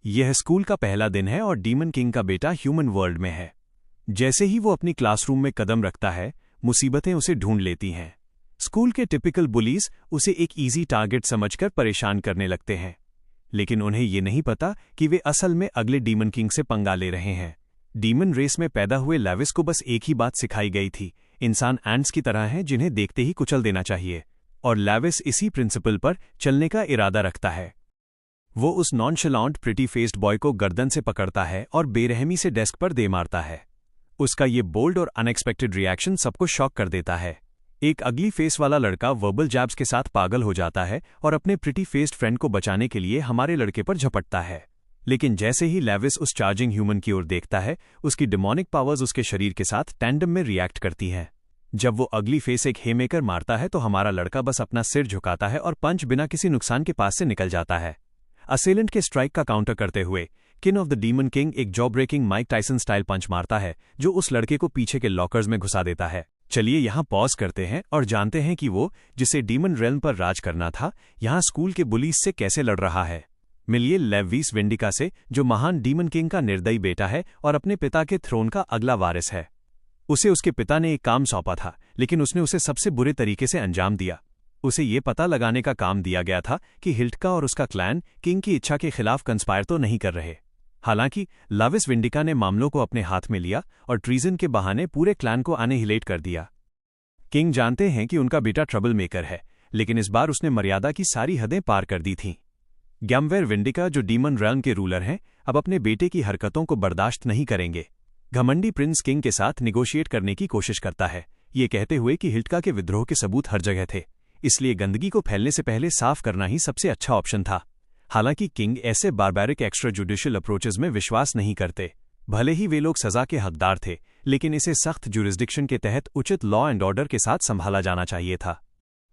यह स्कूल का पहला दिन है और डीमन किंग का बेटा ह्यूमन वर्ल्ड में है। जैसे ही वो अपनी क्लासरूम में कदम रखता है, मुसीबतें उसे ढूंढ लेती हैं। स्कूल के टिपिकल बुलीज उसे एक इजी टारगेट समझकर परेशान करने लगते हैं, लेकिन उन्हें ये नहीं पता कि वे असल में अगले डीमन किंग से पंगा ले रहे हैं। डीमन रेस में पैदा हुए लेविस को बस एक ही बात सिखाई गई थी, इंसान एंट्स की तरह हैं जिन्हें देखते ही कुचल देना चाहिए, और लेविस इसी प्रिंसिपल पर चलने का इरादा रखता है। वो उस नॉनशलांट प्रिटी फेस्ड बॉय को गर्दन से पकड़ता है और बेरहमी से डेस्क पर दे मारता है। उसका ये बोल्ड और अनएक्सपेक्टेड रिएक्शन सबको शॉक कर देता है। एक अगली फेस वाला लड़का वर्बल जैब्स के साथ पागल हो जाता है और अपने प्रिटी फेस्ड फ्रेंड को बचाने के लिए हमारे लड़के पर झपटता है। लेकिन जैसे ही लेविस उस चार्जिंग ह्यूमन की ओर देखता है, उसकी डिमोनिक पावर्स उसके शरीर के साथ टैंडम में रिएक्ट करती हैं। जब वो अगली फेस एक हेमेकर मारता है तो हमारा लड़का बस अपना सिर झुकाता है और पंच बिना किसी नुकसान के पास से निकल जाता है। असेलेंट के स्ट्राइक का काउंटर करते हुए king of the demon king एक jaw breaking Mike Tyson style punch मारता है, जो उस लड़के को पीछे के लॉकर्स में घुसा देता है। चलिए यहाँ पॉज करते हैं और जानते हैं कि वो, जिसे डीमन रेल्म पर राज करना था, यहाँ स्कूल के बुलीज से कैसे लड़ रहा है। मिलिए लेविस विंडिका से, जो महान डीमन किंग का निर्दयी बेटा है और अपने पिता के थ्रोन का अगला वारिस है। उसे उसके पिता ने एक काम सौंपा था, लेकिन उसने उसे सबसे बुरे तरीके से अंजाम दिया। उसे ये पता लगाने का काम दिया गया था कि हिल्टका और उसका क्लैन किंग की इच्छा के खिलाफ कंस्पायर तो नहीं कर रहे। हालांकि लेविस विंडिका ने मामलों को अपने हाथ में लिया और ट्रीजन के बहाने पूरे क्लैन को अनहिलेट कर दिया। किंग जानते हैं कि उनका बेटा ट्रबल मेकर है, लेकिन इस बार उसने मर्यादा की सारी हदें पार कर दी थीं। गैम्वेर विंडिका, जो डीमन रेल्म के रूलर हैं, अब अपने बेटे की हरकतों को बर्दाश्त नहीं करेंगे। घमंडी प्रिंस किंग के साथ निगोशिएट करने की कोशिश करता है, ये कहते हुए कि हिल्टका के विद्रोह के सबूत हर जगह थे, इसलिए गंदगी को फैलने से पहले साफ करना ही सबसे अच्छा ऑप्शन था। हालांकि किंग ऐसे बारबैरिक एक्स्ट्रा जुडिशियल अप्रोचेस में विश्वास नहीं करते। भले ही वे लोग सजा के हकदार थे, लेकिन इसे सख्त जुरिस्डिक्शन के तहत उचित लॉ एंड ऑर्डर के साथ संभाला जाना चाहिए था।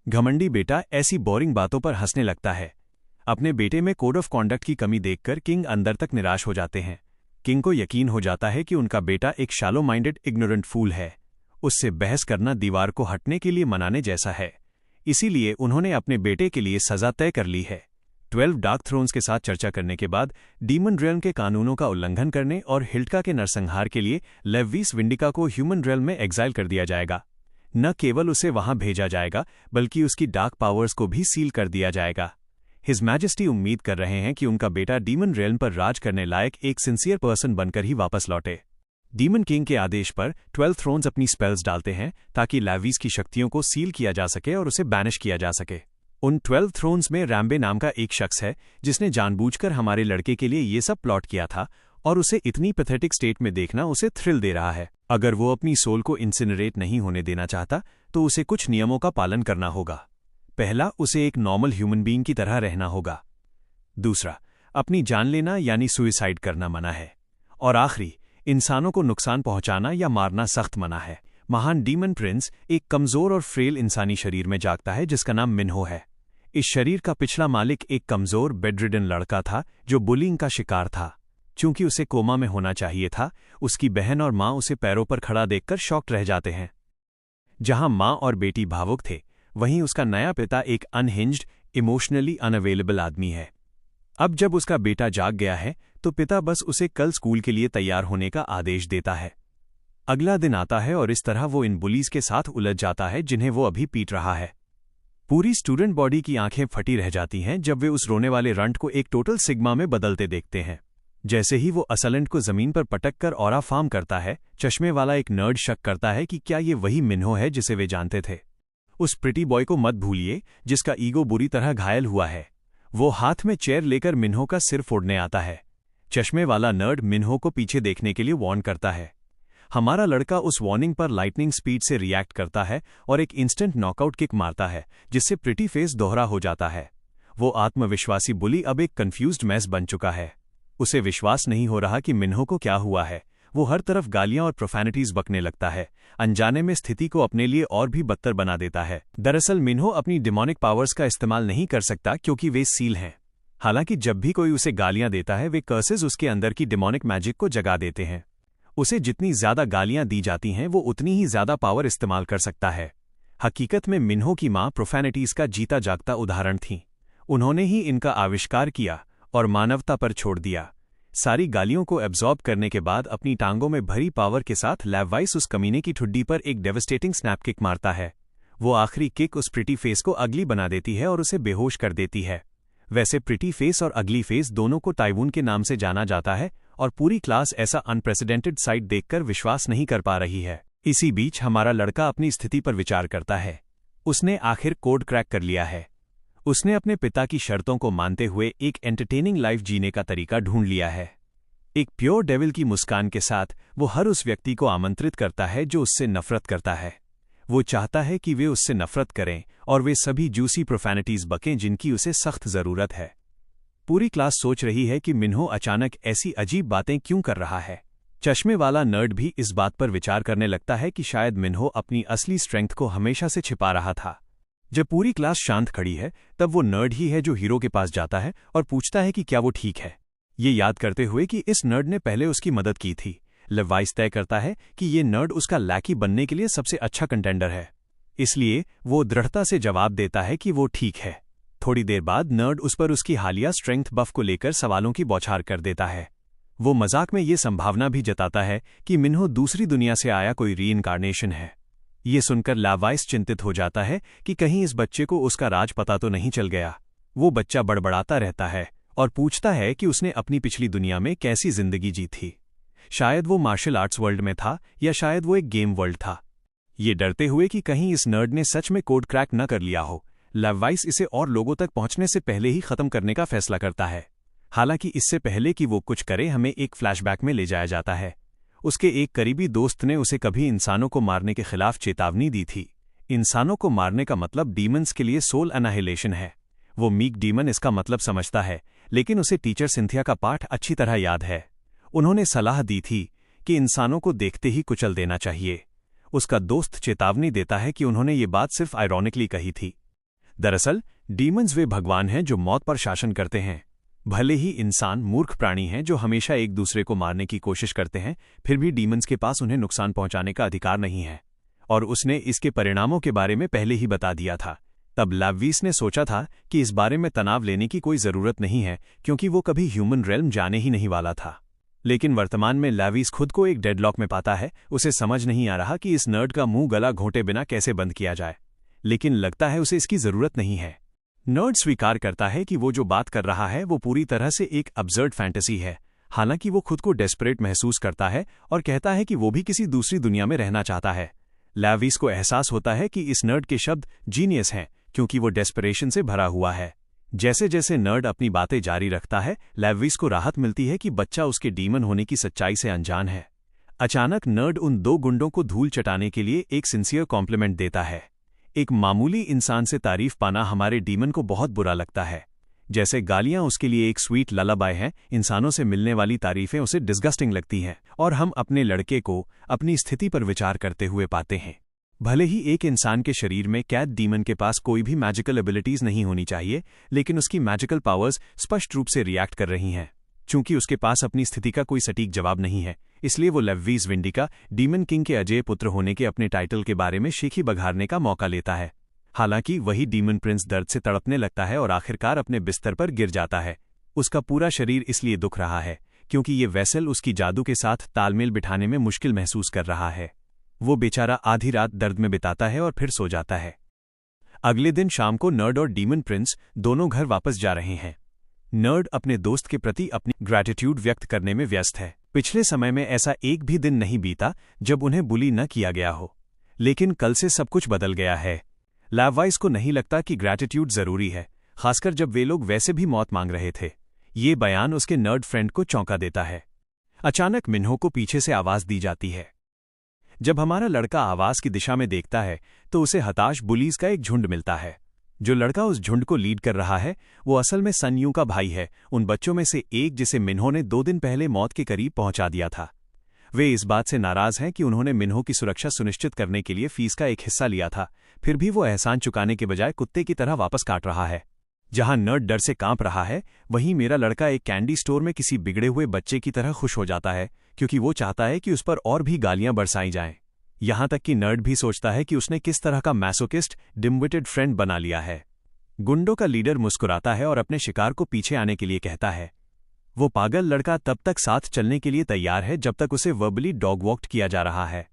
घमंडी बेटा ऐसी बोरिंग बातों पर हंसने लगता है। अपने बेटे में कोड ऑफ कॉन्डक्ट की कमी देखकर किंग अंदर तक निराश हो जाते हैं। किंग को यकीन हो जाता है कि उनका बेटा एक शैलो माइंडेड इग्नोरेंट फूल है। उससे बहस करना दीवार को हटने के लिए मनाने जैसा है। इसीलिए उन्होंने अपने बेटे के लिए सजा तय कर ली है। 12 डार्क थ्रोन्स के साथ चर्चा करने के बाद डीमन रेल्म के कानूनों का उल्लंघन करने और हिल्टका के नरसंहार के लिए लेविस विंडिका को ह्यूमन रेल्म में एग्जाइल कर दिया जाएगा। न केवल उसे वहां भेजा जाएगा, बल्कि उसकी डार्क पावर्स को भी सील कर दिया जाएगा। हिज मैजेस्टी उम्मीद कर रहे हैं कि उनका बेटा डीमन रेल्म पर राज करने लायक एक सिंसियर पर्सन बनकर ही वापस लौटे। डीमन किंग के आदेश पर 12 थ्रोन्स अपनी स्पेल्स डालते हैं ताकि लेविस की शक्तियों को सील किया जा सके और उसे बैनिश किया जा सके। उन 12 थ्रोन्स में रैम्बे नाम का एक शख्स है, जिसने जानबूझकर हमारे लड़के के लिए ये सब प्लॉट किया था, और उसे इतनी पैथेटिक स्टेट में देखना उसे थ्रिल दे रहा है। अगर वो अपनी सोल को इंसिनरेट नहीं होने देना चाहता, तो उसे कुछ नियमों का पालन करना होगा। पहला, उसे एक नॉर्मल ह्यूमन बीइंग की तरह रहना होगा। दूसरा, अपनी जान लेना यानी सुइसाइड करना मना है। और आखिरी, इंसानों को नुकसान पहुंचाना या मारना सख्त मना है। महान डीमन प्रिंस एक कमजोर और फ्रेल इंसानी शरीर में जागता है जिसका नाम मिन्हो है। इस शरीर का पिछला मालिक एक कमजोर बेडरिडन लड़का था जो बुलिंग का शिकार था। चूंकि उसे कोमा में होना चाहिए था, उसकी बहन और मां उसे पैरों पर खड़ा देखकर शॉक्ड रह जाते हैं। जहां मां और बेटी भावुक थे, वहीं उसका नया पिता एक अनहिंज्ड, इमोशनली अनअवेलेबल आदमी है। अब जब उसका बेटा जाग गया है, तो पिता बस उसे कल स्कूल के लिए तैयार होने का आदेश देता है। अगला दिन आता है और इस तरह वो इन बुलीज के साथ उलझ जाता है जिन्हें वो अभी पीट रहा है। पूरी स्टूडेंट बॉडी की आंखें फटी रह जाती हैं जब वे उस रोने वाले रंट को एक टोटल सिग्मा में बदलते देखते हैं। जैसे ही वो असलेंट को जमीन पर पटक कर ऑरा फार्म करता है, चश्मे वाला एक नर्ड शक करता है कि क्या ये वही मिन्हो है जिसे वे जानते थे। उस प्रिटी बॉय को मत भूलिए जिसका ईगो बुरी तरह घायल हुआ है। वो हाथ में चेयर लेकर मिन्हो का सिर फोड़ने आता है। चश्मे वाला नर्ड मिन्हो को पीछे देखने के लिए वार्न करता है। हमारा लड़का उस वार्निंग पर लाइटनिंग स्पीड से रिएक्ट करता है और एक इंस्टेंट नॉकआउट किक मारता है, जिससे प्रिटी फेस दोहरा हो जाता है। वो आत्मविश्वासी बुली अब एक कंफ्यूज्ड मैस बन चुका है। उसे विश्वास नहीं हो रहा कि मिन्हो को क्या हुआ है। वो हर तरफ गालियां और प्रोफैनिटीज बकने लगता है, अनजाने में स्थिति को अपने लिए और भी बदतर बना देता है। दरअसल मिन्हो अपनी डिमोनिक पावर्स का इस्तेमाल नहीं कर सकता क्योंकि वे सील हैं। हालांकि जब भी कोई उसे गालियां देता है, वे कर्सेस उसके अंदर की डिमोनिक मैजिक को जगा देते हैं। उसे जितनी ज्यादा गालियां दी जाती हैं, वो उतनी ही ज्यादा पावर इस्तेमाल कर सकता है। हकीकत में मिन्हो की मां प्रोफैनिटीज का जीता जागता उदाहरण थी। उन्होंने ही इनका आविष्कार किया और मानवता पर छोड़ दिया। सारी गालियों को एब्जॉर्ब करने के बाद अपनी टांगों में भरी पावर के साथ लैववाइस उस कमीने की ठुड्डी पर एक डेवस्टेटिंग स्नैप किक मारता है। वो आखिरी किक उस प्रिटी फेस को अगली बना देती है और उसे बेहोश कर देती है। वैसे प्रिटी फेस और अगली फेस दोनों को टाइवून के नाम से जाना जाता है और पूरी क्लास ऐसा अनप्रेसिडेंटेड साइट देखकर विश्वास नहीं कर पा रही है। इसी बीच हमारा लड़का अपनी स्थिति पर विचार करता है। उसने आखिर कोड क्रैक कर लिया है। उसने अपने पिता की शर्तों को मानते हुए एक एंटरटेनिंग लाइफ जीने का तरीका ढूंढ लिया है। एक प्योर डेविल की मुस्कान के साथ वो हर उस व्यक्ति को आमंत्रित करता है जो उससे नफरत करता है। वो चाहता है कि वे उससे नफरत करें और वे सभी जूसी प्रोफैनिटीज बकें जिनकी उसे सख्त जरूरत है। पूरी क्लास सोच रही है कि मिन्हो अचानक ऐसी अजीब बातें क्यों कर रहा है। चश्मे वाला नर्ड भी इस बात पर विचार करने लगता है कि शायद मिन्हो अपनी असली स्ट्रेंथ को हमेशा से छिपा रहा था। जब पूरी क्लास शांत खड़ी है तब वो नर्ड ही है जो हीरो के पास जाता है और पूछता है कि क्या वो ठीक है, ये याद करते हुए कि इस नर्ड ने पहले उसकी मदद की थी। लैववाइस तय करता है कि ये नर्ड उसका लैकी बनने के लिए सबसे अच्छा कंटेंडर है, इसलिए वो दृढ़ता से जवाब देता है कि वो ठीक है। थोड़ी देर बाद नर्ड उस पर उसकी हालिया स्ट्रेंथ बफ को लेकर सवालों की बौछार कर देता है। वो मजाक में ये संभावना भी जताता है कि मिन्हो दूसरी दुनिया से आया कोई रीइंकार्नेशन है। ये सुनकर लैववाइस चिंतित हो जाता है कि कहीं इस बच्चे को उसका राज पता तो नहीं चल गया। वो बच्चा बड़बड़ाता रहता है और पूछता है कि उसने अपनी पिछली दुनिया में कैसी जिंदगी जी थी। शायद वो मार्शल आर्ट्स वर्ल्ड में था या शायद वो एक गेम वर्ल्ड था। ये डरते हुए कि कहीं इस नर्ड ने सच में कोड क्रैक न कर लिया हो, लैववाइस इसे और लोगों तक पहुंचने से पहले ही खत्म करने का फैसला करता है। हालांकि इससे पहले कि वो कुछ करे हमें एक फ्लैशबैक में ले जाया जाता है। उसके एक करीबी दोस्त ने उसे कभी इंसानों को मारने के खिलाफ चेतावनी दी थी। इंसानों को मारने का मतलब डीमंस के लिए सोल अनाहिलेशन है। वो मीक डीमन इसका मतलब समझता है, लेकिन उसे टीचर सिंथिया का पाठ अच्छी तरह याद है। उन्होंने सलाह दी थी कि इंसानों को देखते ही कुचल देना चाहिए। उसका दोस्त चेतावनी देता है कि उन्होंने ये बात सिर्फ आयरॉनिकली कही थी। दरअसल डीमंस वे भगवान हैं जो मौत पर शासन करते हैं। भले ही इंसान मूर्ख प्राणी हैं जो हमेशा एक दूसरे को मारने की कोशिश करते हैं, फिर भी डीमंस के पास उन्हें नुकसान पहुंचाने का अधिकार नहीं है, और उसने इसके परिणामों के बारे में पहले ही बता दिया था। तब लैववाइस ने सोचा था कि इस बारे में तनाव लेने की कोई जरूरत नहीं है, क्योंकि वो कभी ह्यूमन रेल्म जाने ही नहीं वाला था। लेकिन वर्तमान में लैववाइस खुद को एक डेडलॉक में पाता है। उसे समझ नहीं आ रहा कि इस नर्ड का मुंह गला घोंटे बिना कैसे बंद किया जाए, लेकिन लगता है उसे इसकी जरूरत नहीं है। नर्ड स्वीकार करता है कि वो जो बात कर रहा है वो पूरी तरह से एक अब्सर्ड फैंटेसी है। हालांकि वो खुद को डेस्परेट महसूस करता है और कहता है कि वो भी किसी दूसरी दुनिया में रहना चाहता है। लैववाइस को एहसास होता है कि इस नर्ड के शब्द जीनियस हैं, क्योंकि वो डेस्परेशन से भरा हुआ है। जैसे जैसे नर्ड अपनी बातें जारी रखता है, लैववाइस को राहत मिलती है कि बच्चा उसके डीमन होने की सच्चाई से अनजान है। अचानक नर्ड उन दो गुंडों को धूल चटाने के लिए एक सिंसियर कॉम्प्लीमेंट देता है। एक मामूली इंसान से तारीफ पाना हमारे डीमन को बहुत बुरा लगता है। जैसे गालियां उसके लिए एक स्वीट ललाबाय हैं, इंसानों से मिलने वाली तारीफें उसे डिस्गस्टिंग लगती हैं, और हम अपने लड़के को अपनी स्थिति पर विचार करते हुए पाते हैं। भले ही एक इंसान के शरीर में कैद डीमन के पास कोई भी मैजिकल एबिलिटीज नहीं होनी चाहिए, लेकिन उसकी मैजिकल पावर्स स्पष्ट रूप से रिएक्ट कर रही हैं। चूंकि उसके पास अपनी स्थिति का कोई सटीक जवाब नहीं है, इसलिए वो लैववाइस विंडिका डीमन किंग के अजय पुत्र होने के अपने टाइटल के बारे में शीखी बघारने का मौका लेता है। हालांकि वही डीमन प्रिंस दर्द से तड़पने लगता है और आखिरकार अपने बिस्तर पर गिर जाता है। उसका पूरा शरीर इसलिए दुख रहा है क्योंकि ये वेसल उसकी जादू के साथ तालमेल बिठाने में मुश्किल महसूस कर रहा है। वो बेचारा आधी रात दर्द में बिताता है और फिर सो जाता है। अगले दिन शाम को नर्ड और डीमन प्रिंस दोनों घर वापस जा रहे हैं। नर्ड अपने दोस्त के प्रति अपनी ग्रैटिट्यूड व्यक्त करने में व्यस्त है। पिछले समय में ऐसा एक भी दिन नहीं बीता जब उन्हें बुली न किया गया हो, लेकिन कल से सब कुछ बदल गया है। लैववाइस को नहीं लगता कि ग्रैटिट्यूड जरूरी है, खासकर जब वे लोग वैसे भी मौत मांग रहे थे। ये बयान उसके नर्ड फ्रेंड को चौंका देता है। अचानक मिन्हो को पीछे से आवाज दी जाती है। जब हमारा लड़का आवाज की दिशा में देखता है तो उसे हताश बुलीज का एक झुंड मिलता है। जो लड़का उस झुंड को लीड कर रहा है वो असल में सन यू का भाई है, उन बच्चों में से एक जिसे मिन्हो ने 2 दिन पहले मौत के करीब पहुंचा दिया था। वे इस बात से नाराज हैं कि उन्होंने मिन्हो की सुरक्षा सुनिश्चित करने के लिए फीस का एक हिस्सा लिया था, फिर भी वो एहसान चुकाने के बजाय कुत्ते की तरह वापस काट रहा है। जहां नर्ड डर से कांप रहा है, वहीं मेरा लड़का एक कैंडी स्टोर में किसी बिगड़े हुए बच्चे की तरह खुश हो जाता है, क्योंकि वो चाहता है कि उस पर और भी गालियां बरसाई जाएं। यहां तक कि नर्ड भी सोचता है कि उसने किस तरह का मैसोकिस्ट डिमविटेड फ्रेंड बना लिया है। गुंडों का लीडर मुस्कुराता है और अपने शिकार को पीछे आने के लिए कहता है। वो पागल लड़का तब तक साथ चलने के लिए तैयार है जब तक उसे वर्बली डॉग वॉक्ड किया जा रहा है।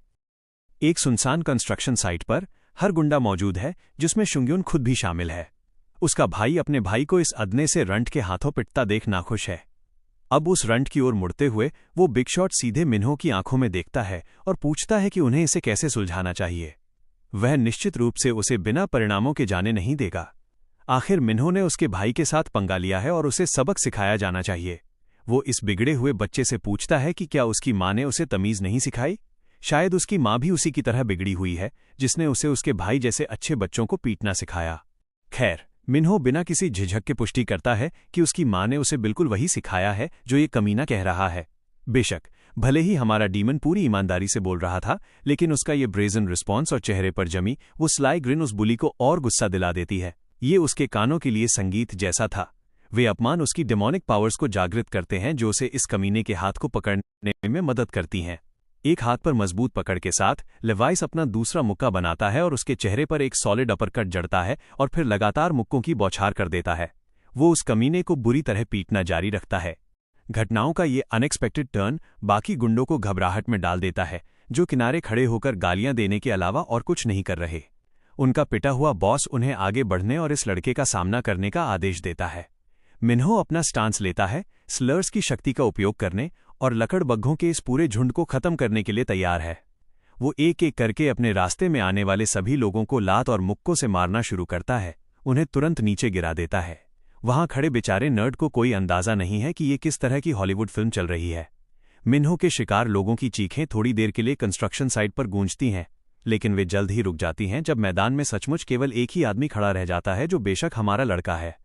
एक सुनसान कंस्ट्रक्शन साइट पर हर गुंडा मौजूद है, जिसमें शुंग्युन खुद भी शामिल है। उसका भाई अपने भाई को इस अदने से रंट के हाथों पिटता देख नाखुश है। अब उस रंट की ओर मुड़ते हुए वो बिग शॉट सीधे मिन्हो की आंखों में देखता है और पूछता है कि उन्हें इसे कैसे सुलझाना चाहिए। वह निश्चित रूप से उसे बिना परिणामों के जाने नहीं देगा। आखिर मिन्हो ने उसके भाई के साथ पंगा लिया है और उसे सबक सिखाया जाना चाहिए। वो इस बिगड़े हुए बच्चे से पूछता है कि क्या उसकी माँ ने उसे तमीज नहीं सिखाई। शायद उसकी माँ भी उसी की तरह बिगड़ी हुई है, जिसने उसे उसके भाई जैसे अच्छे बच्चों को पीटना सिखाया। खैर, मिन्हो बिना किसी झिझक के पुष्टि करता है कि उसकी माँ ने उसे बिल्कुल वही सिखाया है जो ये कमीना कह रहा है। बेशक भले ही हमारा डीमन पूरी ईमानदारी से बोल रहा था, लेकिन उसका ये ब्रेजन रिस्पॉन्स और चेहरे पर जमी वो स्लाई ग्रिन उस बुली को और गुस्सा दिला देती है। ये उसके कानों के लिए संगीत जैसा था। वे अपमान उसकी डेमोनिक पावर्स को जागृत करते हैं जो उसे इस कमीने के हाथ को पकड़ने में मदद करती हैं। एक हाथ पर मजबूत पकड़ के साथ लेवाइस अपना दूसरा मुक्का बनाता है और उसके चेहरे पर एक सॉलिड अपरकट जड़ता है और फिर लगातार मुक्कों की बौछार कर देता है। वो उस कमीने को बुरी तरह पीटना जारी रखता है। घटनाओं का ये अनएक्सपेक्टेड टर्न बाकी गुंडों को घबराहट में डाल देता है, जो किनारे खड़े होकर गालियां देने के अलावा और कुछ नहीं कर रहे। उनका पिटा हुआ बॉस उन्हें आगे बढ़ने और इस लड़के का सामना करने का आदेश देता है। मिन्हो अपना स्टांस लेता है, स्लर्स की शक्ति का उपयोग करने और लकड़बग्घों के इस पूरे झुंड को खत्म करने के लिए तैयार है। वो एक एक करके अपने रास्ते में आने वाले सभी लोगों को लात और मुक्कों से मारना शुरू करता है, उन्हें तुरंत नीचे गिरा देता है। वहां खड़े बेचारे नर्ड को कोई अंदाजा नहीं है कि ये किस तरह की हॉलीवुड फिल्म चल रही है। मिन्हो के शिकार लोगों की चीखें थोड़ी देर के लिए कंस्ट्रक्शन साइट पर गूंजती हैं, लेकिन वे जल्द ही रुक जाती हैं जब मैदान में सचमुच केवल एक ही आदमी खड़ा रह जाता है, जो बेशक हमारा लड़का है।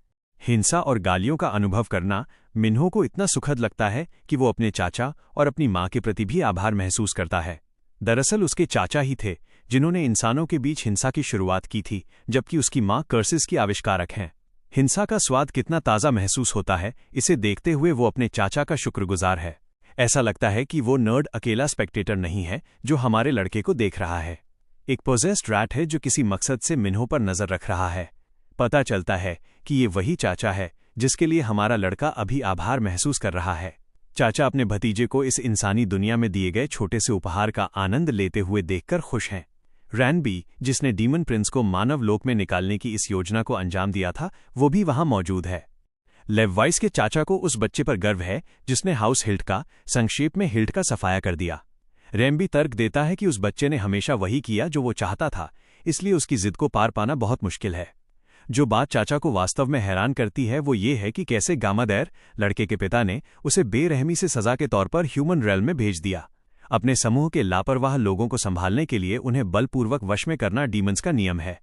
हिंसा और गालियों का अनुभव करना मिन्हो को इतना सुखद लगता है कि वो अपने चाचा और अपनी माँ के प्रति भी आभार महसूस करता है। दरअसल उसके चाचा ही थे जिन्होंने इंसानों के बीच हिंसा की शुरुआत की थी, जबकि उसकी माँ कर्सिस की आविष्कारक हैं। हिंसा का स्वाद कितना ताज़ा महसूस होता है, इसे देखते हुए वो अपने चाचा का शुक्रगुजार है। ऐसा लगता है कि वो नर्ड अकेला स्पेक्टेटर नहीं है जो हमारे लड़के को देख रहा है। एक पोजेस्ड रैट है जो किसी मकसद से मिन्हो पर नजर रख रहा है। पता चलता है कि ये वही चाचा है जिसके लिए हमारा लड़का अभी आभार महसूस कर रहा है। चाचा अपने भतीजे को इस इंसानी दुनिया में दिए गए छोटे से उपहार का आनंद लेते हुए देखकर खुश हैं। रैनबी, जिसने डीमन प्रिंस को मानव लोक में निकालने की इस योजना को अंजाम दिया था, वो भी वहां मौजूद है। लेववाइस के चाचा को उस बच्चे पर गर्व है जिसने हाउस हिल्ट का, संक्षेप में हिल्ट का, सफाया कर दिया। रैम्बी तर्क देता है कि उस बच्चे ने हमेशा वही किया जो वो चाहता था, इसलिए उसकी जिद को पार पाना बहुत मुश्किल है। जो बात चाचा को वास्तव में हैरान करती है वो ये है कि कैसे गामादैर, लड़के के पिता, ने उसे बेरहमी से सजा के तौर पर ह्यूमन रेल्म में भेज दिया। अपने समूह के लापरवाह लोगों को संभालने के लिए उन्हें बलपूर्वक वश में करना डीमंस का नियम है।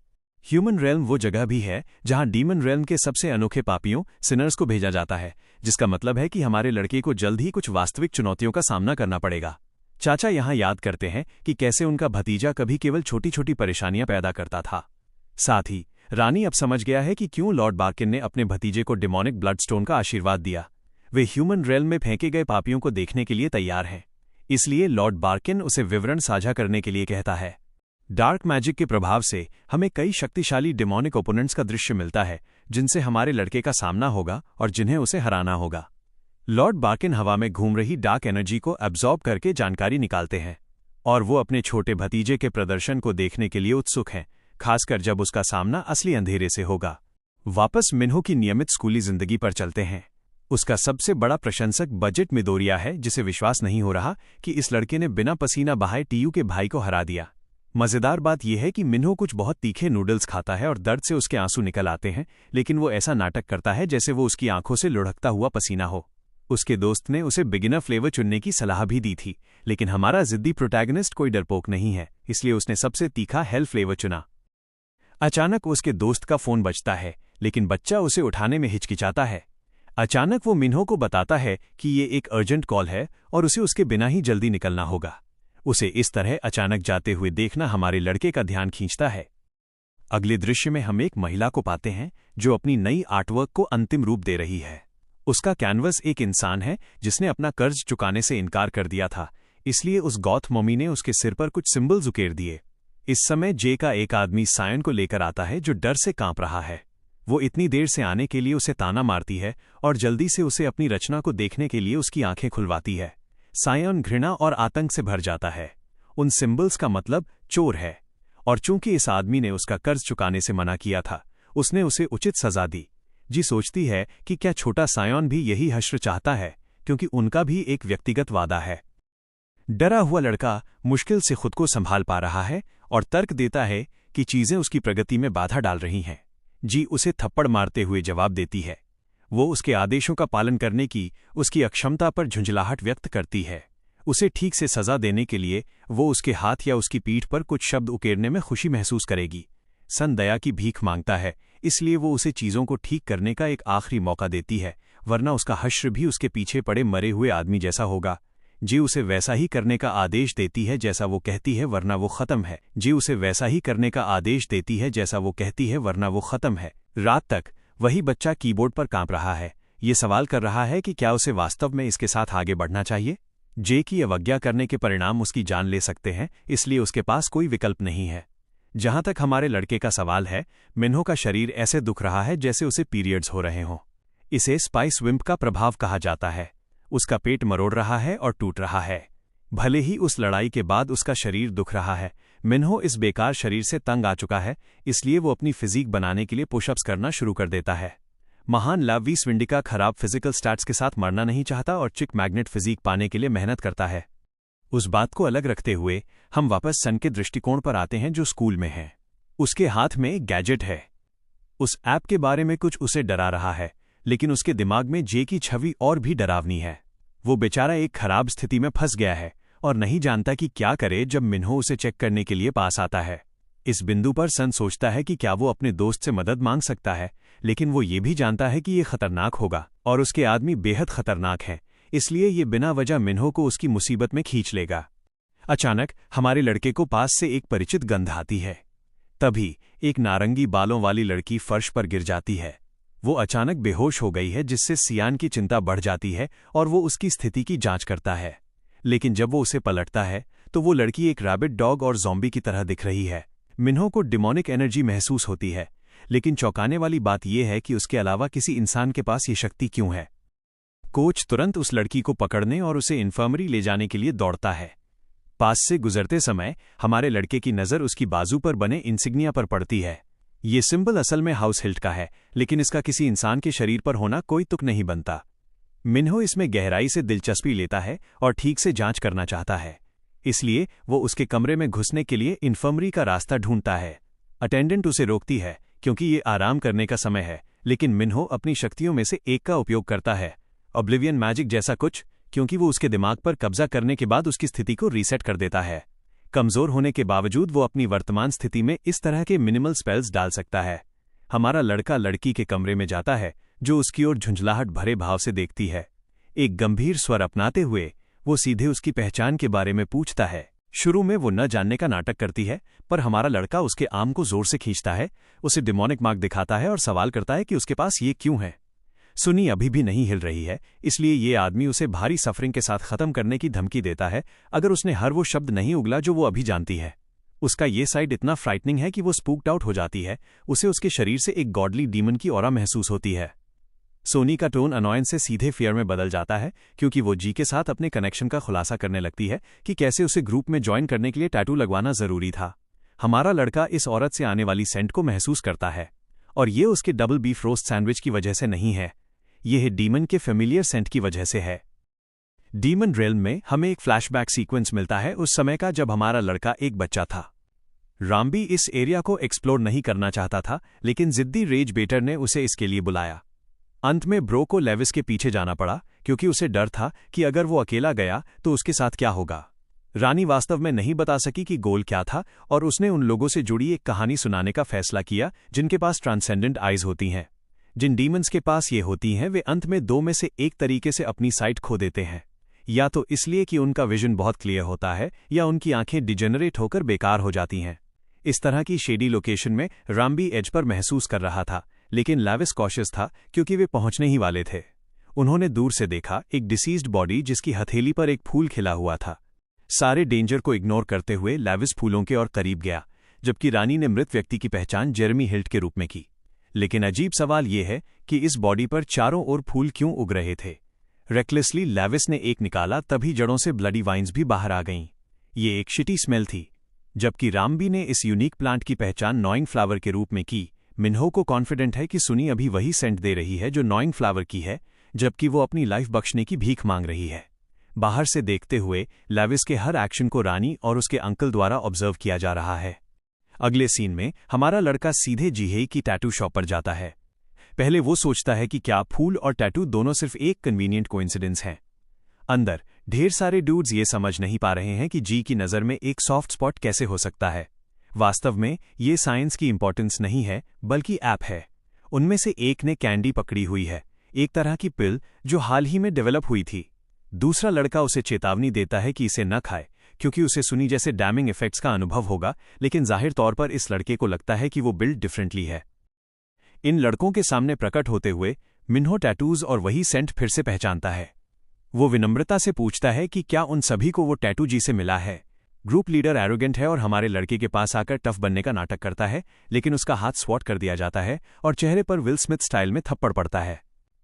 ह्यूमन रेल्म वो जगह भी है जहां डीमन रेल्म के सबसे अनोखे पापियों, सिनर्स को भेजा जाता है, जिसका मतलब है कि हमारे लड़के को जल्द ही कुछ वास्तविक चुनौतियों का सामना करना पड़ेगा। चाचा यहां याद करते हैं कि कैसे उनका भतीजा कभी केवल छोटी छोटी परेशानियां पैदा करता था। साथ ही रानी अब समझ गया है कि क्यों लॉर्ड बार्किन ने अपने भतीजे को डेमोनिक ब्लडस्टोन का आशीर्वाद दिया। वे ह्यूमन रेल्म में फेंके गए पापियों को देखने के लिए तैयार हैं, इसलिए लॉर्ड बार्किन उसे विवरण साझा करने के लिए कहता है। डार्क मैजिक के प्रभाव से हमें कई शक्तिशाली डेमोनिक ओपोनेंट्स का दृश्य मिलता है जिनसे हमारे लड़के का सामना होगा और जिन्हें उसे हराना होगा। लॉर्ड बार्किन हवा में घूम रही डार्क एनर्जी को एब्जॉर्ब करके जानकारी निकालते हैं और वो अपने छोटे भतीजे के प्रदर्शन को देखने के लिए उत्सुक हैं, खासकर जब उसका सामना असली अंधेरे से होगा। वापस मिन्हो की नियमित स्कूली जिंदगी पर चलते हैं। उसका सबसे बड़ा प्रशंसक बजट मिदोरिया है, जिसे विश्वास नहीं हो रहा कि इस लड़के ने बिना पसीना बहाए टीयू के भाई को हरा दिया। मजेदार बात यह है कि मिन्हो कुछ बहुत तीखे नूडल्स खाता है और दर्द से उसके आंसू निकल आते हैं, लेकिन वो ऐसा नाटक करता है जैसे वो उसकी आंखों से लुढ़कता हुआ पसीना हो। उसके दोस्त ने उसे बिगिनर फ्लेवर चुनने की सलाह भी दी थी, लेकिन हमारा जिद्दी प्रोटैगनिस्ट कोई डरपोक नहीं है, इसलिए उसने सबसे तीखा हेल फ्लेवर चुना। अचानक उसके दोस्त का फोन बजता है, लेकिन बच्चा उसे उठाने में हिचकिचाता है। अचानक वो मिन्हो को बताता है कि ये एक अर्जेंट कॉल है और उसे उसके बिना ही जल्दी निकलना होगा। उसे इस तरह अचानक जाते हुए देखना हमारे लड़के का ध्यान खींचता है। अगले दृश्य में हम एक महिला को पाते हैं जो अपनी नई आर्टवर्क को अंतिम रूप दे रही है। उसका कैनवस एक इंसान है जिसने अपना कर्ज चुकाने से इनकार कर दिया था, इसलिए उस गॉथ मम्मी ने उसके सिर पर कुछ सिंबल्स उकेर दिए। इस समय जे का एक आदमी सायन को लेकर आता है जो डर से कांप रहा है। वो इतनी देर से आने के लिए उसे ताना मारती है और जल्दी से उसे अपनी रचना को देखने के लिए उसकी आंखें खुलवाती है। सायन घृणा और आतंक से भर जाता है। उन सिंबल्स का मतलब चोर है, और चूंकि इस आदमी ने उसका कर्ज चुकाने से मना किया था, उसने उसे उचित सजा दी। जी सोचती है कि क्या छोटा सायन भी यही हश्र चाहता है, क्योंकि उनका भी एक व्यक्तिगत वादा है। डरा हुआ लड़का मुश्किल से खुद को संभाल पा रहा है और तर्क देता है कि चीजें उसकी प्रगति में बाधा डाल रही हैं। जी उसे थप्पड़ मारते हुए जवाब देती है। वो उसके आदेशों का पालन करने की उसकी अक्षमता पर झुंझलाहट व्यक्त करती है। उसे ठीक से सजा देने के लिए वो उसके हाथ या उसकी पीठ पर कुछ शब्द उकेरने में खुशी महसूस करेगी। सन दया की भीख मांगता है, इसलिए वो उसे चीजों को ठीक करने का एक आखिरी मौका देती है, वरना उसका हश्र भी उसके पीछे पड़े मरे हुए आदमी जैसा होगा। जी उसे वैसा ही करने का आदेश देती है जैसा वो कहती है, वरना वो खत्म है। जी उसे वैसा ही करने का आदेश देती है जैसा वो कहती है, वरना वो खत्म है। रात तक वही बच्चा कीबोर्ड पर कांप रहा है। ये सवाल कर रहा है कि क्या उसे वास्तव में इसके साथ आगे बढ़ना चाहिए। जे की अवज्ञा करने के परिणाम उसकी जान ले सकते हैं, इसलिए उसके पास कोई विकल्प नहीं है। जहां तक हमारे लड़के का सवाल है, मिन्हो का शरीर ऐसे दुख रहा है जैसे उसे पीरियड्स हो रहे हों। इसे स्पाइस विम्प का प्रभाव कहा जाता है। उसका पेट मरोड़ रहा है और टूट रहा है। भले ही उस लड़ाई के बाद उसका शरीर दुख रहा है, मिन्हो इस बेकार शरीर से तंग आ चुका है, इसलिए वो अपनी फिजिक बनाने के लिए पुशअप्स करना शुरू कर देता है। महान लावी स्विंडिका खराब फिजिकल स्टैट्स के साथ मरना नहीं चाहता और चिक मैग्नेट फिजिक पाने के लिए मेहनत करता है। उस बात को अलग रखते हुए हम वापस सन के दृष्टिकोण पर आते हैं, जो स्कूल में है। उसके हाथ में एक गैजेट है। उस ऐप के बारे में कुछ उसे डरा रहा है, लेकिन उसके दिमाग में जे की छवि और भी डरावनी है। वो बेचारा एक खराब स्थिति में फंस गया है और नहीं जानता कि क्या करे जब मिन्हो उसे चेक करने के लिए पास आता है। इस बिंदु पर सन सोचता है कि क्या वो अपने दोस्त से मदद मांग सकता है, लेकिन वो ये भी जानता है कि ये खतरनाक होगा और उसके आदमी बेहद खतरनाक हैं, इसलिए ये बिना वजह मिन्हो को उसकी मुसीबत में खींच लेगा। अचानक हमारे लड़के को पास से एक परिचित गंध आती है। तभी एक नारंगी बालों वाली लड़की फर्श पर गिर जाती है। वो अचानक बेहोश हो गई है, जिससे सियान की चिंता बढ़ जाती है और वो उसकी स्थिति की जांच करता है। लेकिन जब वो उसे पलटता है तो वो लड़की एक रैबिट डॉग और ज़ॉम्बी की तरह दिख रही है। मिन्हो को डिमोनिक एनर्जी महसूस होती है, लेकिन चौंकाने वाली बात यह है कि उसके अलावा किसी इंसान के पास ये शक्ति क्यों है। कोच तुरंत उस लड़की को पकड़ने और उसे इन्फर्मरी ले जाने के लिए दौड़ता है। पास से गुजरते समय हमारे लड़के की नज़र उसकी बाजू पर बने इंसिग्निया पर पड़ती है। ये सिंबल असल में हाउस हिल्ट का है, लेकिन इसका किसी इंसान के शरीर पर होना कोई तुक नहीं बनता। मिन्हो इसमें गहराई से दिलचस्पी लेता है और ठीक से जांच करना चाहता है, इसलिए वो उसके कमरे में घुसने के लिए इन्फर्मरी का रास्ता ढूंढता है। अटेंडेंट उसे रोकती है क्योंकि ये आराम करने का समय है, लेकिन मिन्हो अपनी शक्तियों में से एक का उपयोग करता है, ऑब्लिवियन मैजिक जैसा कुछ, क्योंकि वो उसके दिमाग पर कब्जा करने के बाद उसकी स्थिति को रीसेट कर देता है। कमजोर होने के बावजूद वो अपनी वर्तमान स्थिति में इस तरह के मिनिमल स्पेल्स डाल सकता है। हमारा लड़का लड़की के कमरे में जाता है, जो उसकी ओर झुंझलाहट भरे भाव से देखती है। एक गंभीर स्वर अपनाते हुए वो सीधे उसकी पहचान के बारे में पूछता है। शुरू में वो न जानने का नाटक करती है, पर हमारा लड़का उसके आर्म को जोर से खींचता है, उसे डिमोनिक मार्क दिखाता है और सवाल करता है कि उसके पास ये क्यों है। सुनी अभी भी नहीं हिल रही है, इसलिए ये आदमी उसे भारी सफरिंग के साथ खत्म करने की धमकी देता है अगर उसने हर वो शब्द नहीं उगला जो वो अभी जानती है। उसका ये साइड इतना फ्राइटनिंग है कि वो स्पूक्ड आउट हो जाती है। उसे उसके शरीर से एक गॉडली डीमन की ऑरा महसूस होती है। सोनी का टोन अनॉयंस से सीधे फियर में बदल जाता है, क्योंकि वो जी के साथ अपने कनेक्शन का खुलासा करने लगती है कि कैसे उसे ग्रुप में ज्वाइन करने के लिए टैटू लगवाना जरूरी था। हमारा लड़का इस औरत से आने वाली सेंट को महसूस करता है, और ये उसके डबल बीफ रोस्ट सैंडविच की वजह से नहीं है, यह डीमन के फेमिलियर सेंट की वजह से है। डीमन रेल्म में हमें एक फ्लैशबैक सीक्वेंस मिलता है उस समय का जब हमारा लड़का एक बच्चा था। राम्बी इस एरिया को एक्सप्लोर नहीं करना चाहता था, लेकिन जिद्दी रेज बेटर ने उसे इसके लिए बुलाया। अंत में ब्रो को लेविस के पीछे जाना पड़ा, क्योंकि उसे डर था कि अगर वो अकेला गया तो उसके साथ क्या होगा। रानी वास्तव में नहीं बता सकी कि गोल क्या था, और उसने उन लोगों से जुड़ी एक कहानी सुनाने का फैसला किया जिनके पास ट्रांसेंडेंट आइज होती हैं। जिन डीमंस के पास ये होती हैं वे अंत में दो में से एक तरीके से अपनी साइट खो देते हैं, या तो इसलिए कि उनका विजन बहुत क्लियर होता है, या उनकी आंखें डिजेनरेट होकर बेकार हो जाती हैं। इस तरह की शेडी लोकेशन में राम्बी एज पर महसूस कर रहा था, लेकिन लेविस कॉशियस था क्योंकि वे पहुंचने ही वाले थे। उन्होंने दूर से देखा एक डिसीज्ड बॉडी जिसकी हथेली पर एक फूल खिला हुआ था। सारे डेंजर को इग्नोर करते हुए लेविस फूलों के और करीब गया, जबकि रानी ने मृत व्यक्ति की पहचान जेरेमी हिल्ट के रूप में की। लेकिन अजीब सवाल ये है कि इस बॉडी पर चारों ओर फूल क्यों उग रहे थे। रेकलेसली लेविस ने एक निकाला, तभी जड़ों से ब्लडी वाइन्स भी बाहर आ गईं। ये एक शिटी स्मेल थी। जबकि रामबी ने इस यूनिक प्लांट की पहचान नॉइंग फ्लावर के रूप में की, मिन्हो को कॉन्फिडेंट है कि सुनी अभी वही सेंट दे रही है जो नॉइंग फ्लावर की है, जबकि वो अपनी लाइफ बख्शने की भीख मांग रही है। बाहर से देखते हुए लेविस के हर एक्शन को रानी और उसके अंकल द्वारा ऑब्जर्व किया जा रहा है। अगले सीन में हमारा लड़का सीधे जीहेई की टैटू शॉप पर जाता है। पहले वो सोचता है कि क्या फूल और टैटू दोनों सिर्फ एक कन्वीनियंट कोइंसिडेंस हैं। अंदर ढेर सारे डूड्स ये समझ नहीं पा रहे हैं कि जी की नज़र में एक सॉफ्ट स्पॉट कैसे हो सकता है। वास्तव में ये साइंस की इंपॉर्टेंस नहीं है, बल्कि ऐप है। उनमें से एक ने कैंडी पकड़ी हुई है, एक तरह की पिल जो हाल ही में डेवलप हुई थी। दूसरा लड़का उसे चेतावनी देता है कि इसे न खाए, क्योंकि उसे सुनी जैसे डैमिंग इफेक्ट्स का अनुभव होगा, लेकिन जाहिर तौर पर इस लड़के को लगता है कि वो बिल्ड डिफरेंटली है। इन लड़कों के सामने प्रकट होते हुए मिन्हो टैटूज और वही सेंट फिर से पहचानता है। वो विनम्रता से पूछता है कि क्या उन सभी को वो टैटू जी से मिला है। ग्रुप लीडर एरोगेंट है और हमारे लड़के के पास आकर टफ बनने का नाटक करता है, लेकिन उसका हाथ स्वॉट कर दिया जाता है और चेहरे पर विल स्मिथ स्टाइल में थप्पड़ पड़ता है।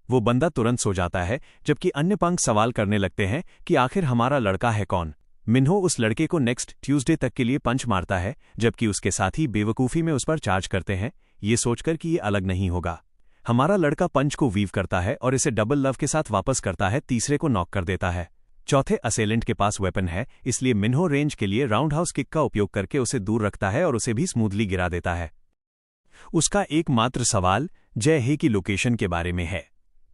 वो बंदा तुरंत सो जाता है, जबकि अन्य पंख सवाल करने लगते हैं कि आखिर हमारा लड़का है कौन। मिन्हो उस लड़के को नेक्स्ट ट्यूसडे तक के लिए पंच मारता है, जबकि उसके साथी बेवकूफ़ी में उस पर चार्ज करते हैं, ये सोचकर कि ये अलग नहीं होगा। हमारा लड़का पंच को वीव करता है और इसे डबल लव के साथ वापस करता है, तीसरे को नॉक कर देता है। चौथे असेलेंट के पास वेपन है, इसलिए मिन्हो रेंज के लिए राउंड हाउस किक का उपयोग करके उसे दूर रखता है और उसे भी स्मूथली गिरा देता है। उसका एकमात्र सवाल जय हे की लोकेशन के बारे में है,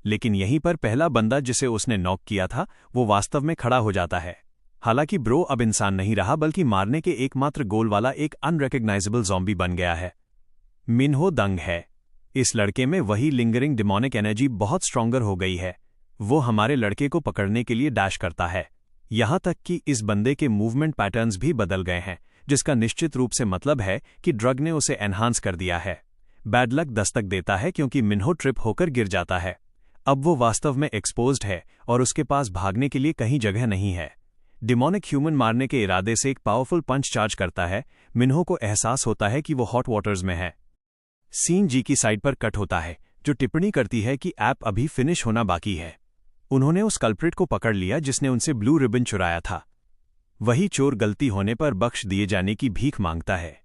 लेकिन यहीं पर पहला बंदा जिसे उसने नॉक किया था वो वास्तव में खड़ा हो जाता है। हालांकि ब्रो अब इंसान नहीं रहा, बल्कि मारने के एकमात्र गोल वाला एक अनरिकग्नाइजेबल ज़ॉम्बी बन गया है। मिन्हो दंग है। इस लड़के में वही लिंगरिंग डिमोनिक एनर्जी बहुत स्ट्रॉन्गर हो गई है। वो हमारे लड़के को पकड़ने के लिए डैश करता है। यहां तक कि इस बंदे के मूवमेंट पैटर्न्स भी बदल गए हैं, जिसका निश्चित रूप से मतलब है कि ड्रग ने उसे एनहांस कर दिया है। बैड लक दस्तक देता है क्योंकि मिन्हो ट्रिप होकर गिर जाता है। अब वो वास्तव में एक्सपोज्ड है और उसके पास भागने के लिए कहीं जगह नहीं है। डिमोनिक ह्यूमन मारने के इरादे से एक पावरफुल पंच चार्ज करता है। मिन्हो को एहसास होता है कि वो हॉट वाटर्स में है। सीन जी की साइड पर कट होता है, जो टिप्पणी करती है कि ऐप अभी फिनिश होना बाकी है। उन्होंने उस कल्प्रिट को पकड़ लिया जिसने उनसे ब्लू रिबन चुराया था। वही चोर गलती होने पर बख्श दिए जाने की भीख मांगता है।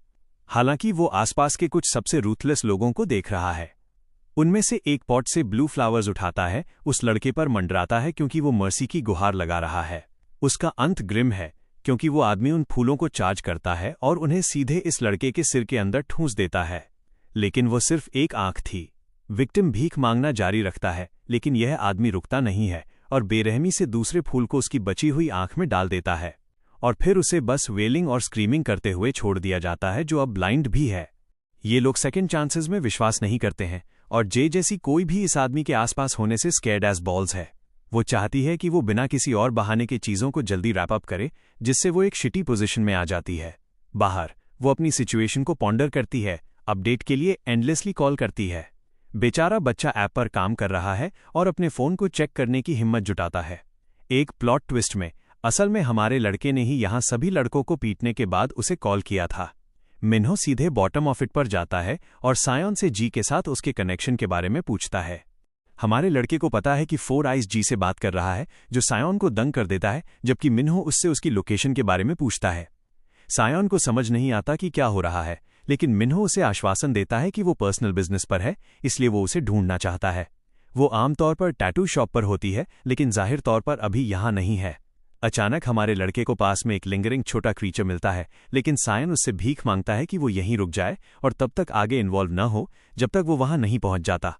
हालांकि वो आसपास के कुछ सबसे रूथलेस लोगों को देख रहा है। उनमें से एक पॉट से ब्लू फ्लावर्स उठाता है, उस लड़के पर मंडराता है क्योंकि वो मर्सी की गुहार लगा रहा है। उसका अंत ग्रिम है क्योंकि वो आदमी उन फूलों को चार्ज करता है और उन्हें सीधे इस लड़के के सिर के अंदर ठूंस देता है। लेकिन वो सिर्फ एक आंख थी। विक्टिम भीख मांगना जारी रखता है, लेकिन यह आदमी रुकता नहीं है और बेरहमी से दूसरे फूल को उसकी बची हुई आंख में डाल देता है और फिर उसे बस वेलिंग और स्क्रीमिंग करते हुए छोड़ दिया जाता है, जो अब ब्लाइंड भी है। ये लोग सेकेंड चांसेस में विश्वास नहीं करते हैं और जे जैसी कोई भी इस आदमी के आसपास होने से स्कैर्ड एज बॉल्स है। वो चाहती है कि वो बिना किसी और बहाने के चीज़ों को जल्दी रैप अप करे, जिससे वो एक शिटी पोजीशन में आ जाती है। बाहर वो अपनी सिचुएशन को पॉन्डर करती है, अपडेट के लिए एंडलेसली कॉल करती है। बेचारा बच्चा ऐप पर काम कर रहा है और अपने फ़ोन को चेक करने की हिम्मत जुटाता है। एक प्लॉट ट्विस्ट में असल में हमारे लड़के ने ही यहाँ सभी लड़कों को पीटने के बाद उसे कॉल किया था। मिन्हो सीधे बॉटम ऑफ इट पर जाता है और सायोन से जी के साथ उसके कनेक्शन के बारे में पूछता है। हमारे लड़के को पता है कि फोर आइज जी से बात कर रहा है, जो सायोन को दंग कर देता है, जबकि मिन्हो उससे उसकी लोकेशन के बारे में पूछता है। सायोन को समझ नहीं आता कि क्या हो रहा है, लेकिन मिन्हो उसे आश्वासन देता है कि वो पर्सनल बिजनेस पर है, इसलिए वो उसे ढूंढना चाहता है। वो आमतौर पर टैटू शॉप पर होती है, लेकिन जाहिर तौर पर अभी यहाँ नहीं है। अचानक हमारे लड़के को पास में एक लिंगरिंग छोटा क्रीचर मिलता है, लेकिन सायन उससे भीख मांगता है कि वो यहीं रुक जाए और तब तक आगे इन्वॉल्व न हो जब तक वो वहां नहीं पहुंच जाता।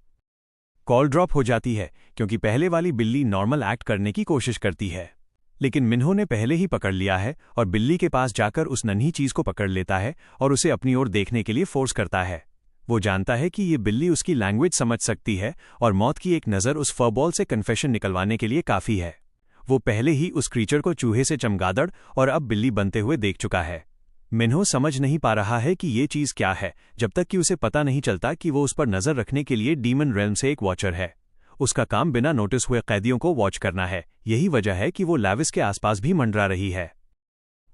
कॉल ड्रॉप हो जाती है क्योंकि पहले वाली बिल्ली नॉर्मल एक्ट करने की कोशिश करती है, लेकिन मिन्हो ने पहले ही पकड़ लिया है और बिल्ली के पास जाकर उस नन्ही चीज को पकड़ लेता है और उसे अपनी ओर देखने के लिए फोर्स करता है। वो जानता है कि ये बिल्ली उसकी लैंग्वेज समझ सकती है और मौत की एक नज़र उस फरबॉल से कन्फेशन निकलवाने के लिए काफ़ी है। वो पहले ही उस क्रीचर को चूहे से चमगादड़ और अब बिल्ली बनते हुए देख चुका है। मिन्हो समझ नहीं पा रहा है कि ये चीज़ क्या है जब तक कि उसे पता नहीं चलता कि वो उस पर नज़र रखने के लिए डीमन रेल्म से एक वॉचर है। उसका काम बिना नोटिस हुए कैदियों को वॉच करना है। यही वजह है कि वो लेविस के आसपास भी मंडरा रही है।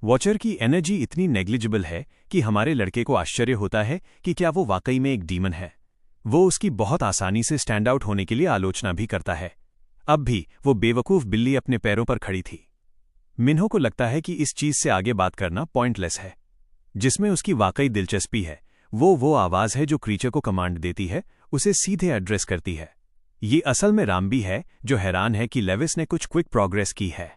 वॉचर की एनर्जी इतनी नेग्लिजिबल है कि हमारे लड़के को आश्चर्य होता है कि क्या वो वाकई में एक डीमन है। वो उसकी बहुत आसानी से स्टैंड आउट होने के लिए आलोचना भी करता है। अब भी वो बेवकूफ़ बिल्ली अपने पैरों पर खड़ी थी। मिन्हो को लगता है कि इस चीज़ से आगे बात करना पॉइंटलेस है। जिसमें उसकी वाकई दिलचस्पी है वो आवाज़ है जो क्रीचर को कमांड देती है, उसे सीधे एड्रेस करती है। ये असल में राम्बी है जो हैरान है कि लेविस ने कुछ क्विक प्रोग्रेस की है।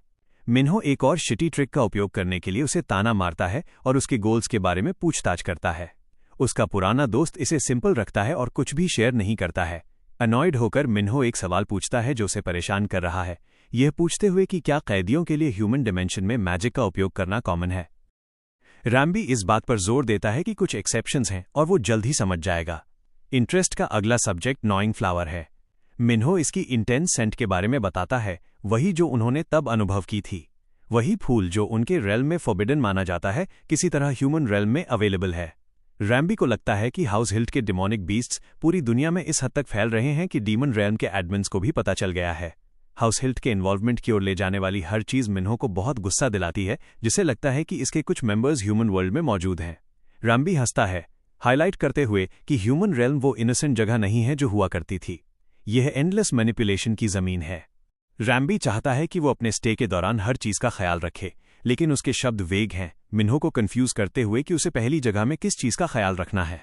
मिन्हो एक और शिटी ट्रिक का उपयोग करने के लिए उसे ताना मारता है और उसके गोल्स के बारे में पूछताछ करता है। उसका पुराना दोस्त इसे सिंपल रखता है और कुछ भी शेयर नहीं करता है। अनॉयड होकर मिन्हो एक सवाल पूछता है जो उसे परेशान कर रहा है, यह पूछते हुए कि क्या कैदियों के लिए ह्यूमन डिमेंशन में मैजिक का उपयोग करना कॉमन है। राम्बी इस बात पर जोर देता है कि कुछ एक्सेप्शंस हैं और वो जल्द ही समझ जाएगा। इंटरेस्ट का अगला सब्जेक्ट नॉइंग फ्लावर है। मिन्हो इसकी इंटेंस सेंट के बारे में बताता है, वही जो उन्होंने तब अनुभव की थी। वही फूल जो उनके रेल्म में फॉरबिडन माना जाता है किसी तरह ह्यूमन रेल्म में अवेलेबल है। रैम्बी को लगता है कि हाउस हिल्ट के डिमोनिक बीस्ट्स पूरी दुनिया में इस हद तक फैल रहे हैं कि डीमन रेल्म के एडमिन्स को भी पता चल गया है। हाउस हिल्ट के इन्वॉल्वमेंट की ओर ले जाने वाली हर चीज़ मिन्हो को बहुत गुस्सा दिलाती है, जिसे लगता है कि इसके कुछ मेंबर्स ह्यूमन वर्ल्ड में मौजूद हैं। रैम्बी हंसता है, हाईलाइट करते हुए कि ह्यूमन रेल्म वो इनोसेंट जगह नहीं है जो हुआ करती थी। यह एंडलेस मैनिपुलेशन की ज़मीन है। रैम्बी चाहता है कि वो अपने स्टे के दौरान हर चीज़ का ख्याल रखे, लेकिन उसके शब्द वेग हैं, मिन्हो को कंफ्यूज करते हुए कि उसे पहली जगह में किस चीज़ का ख्याल रखना है।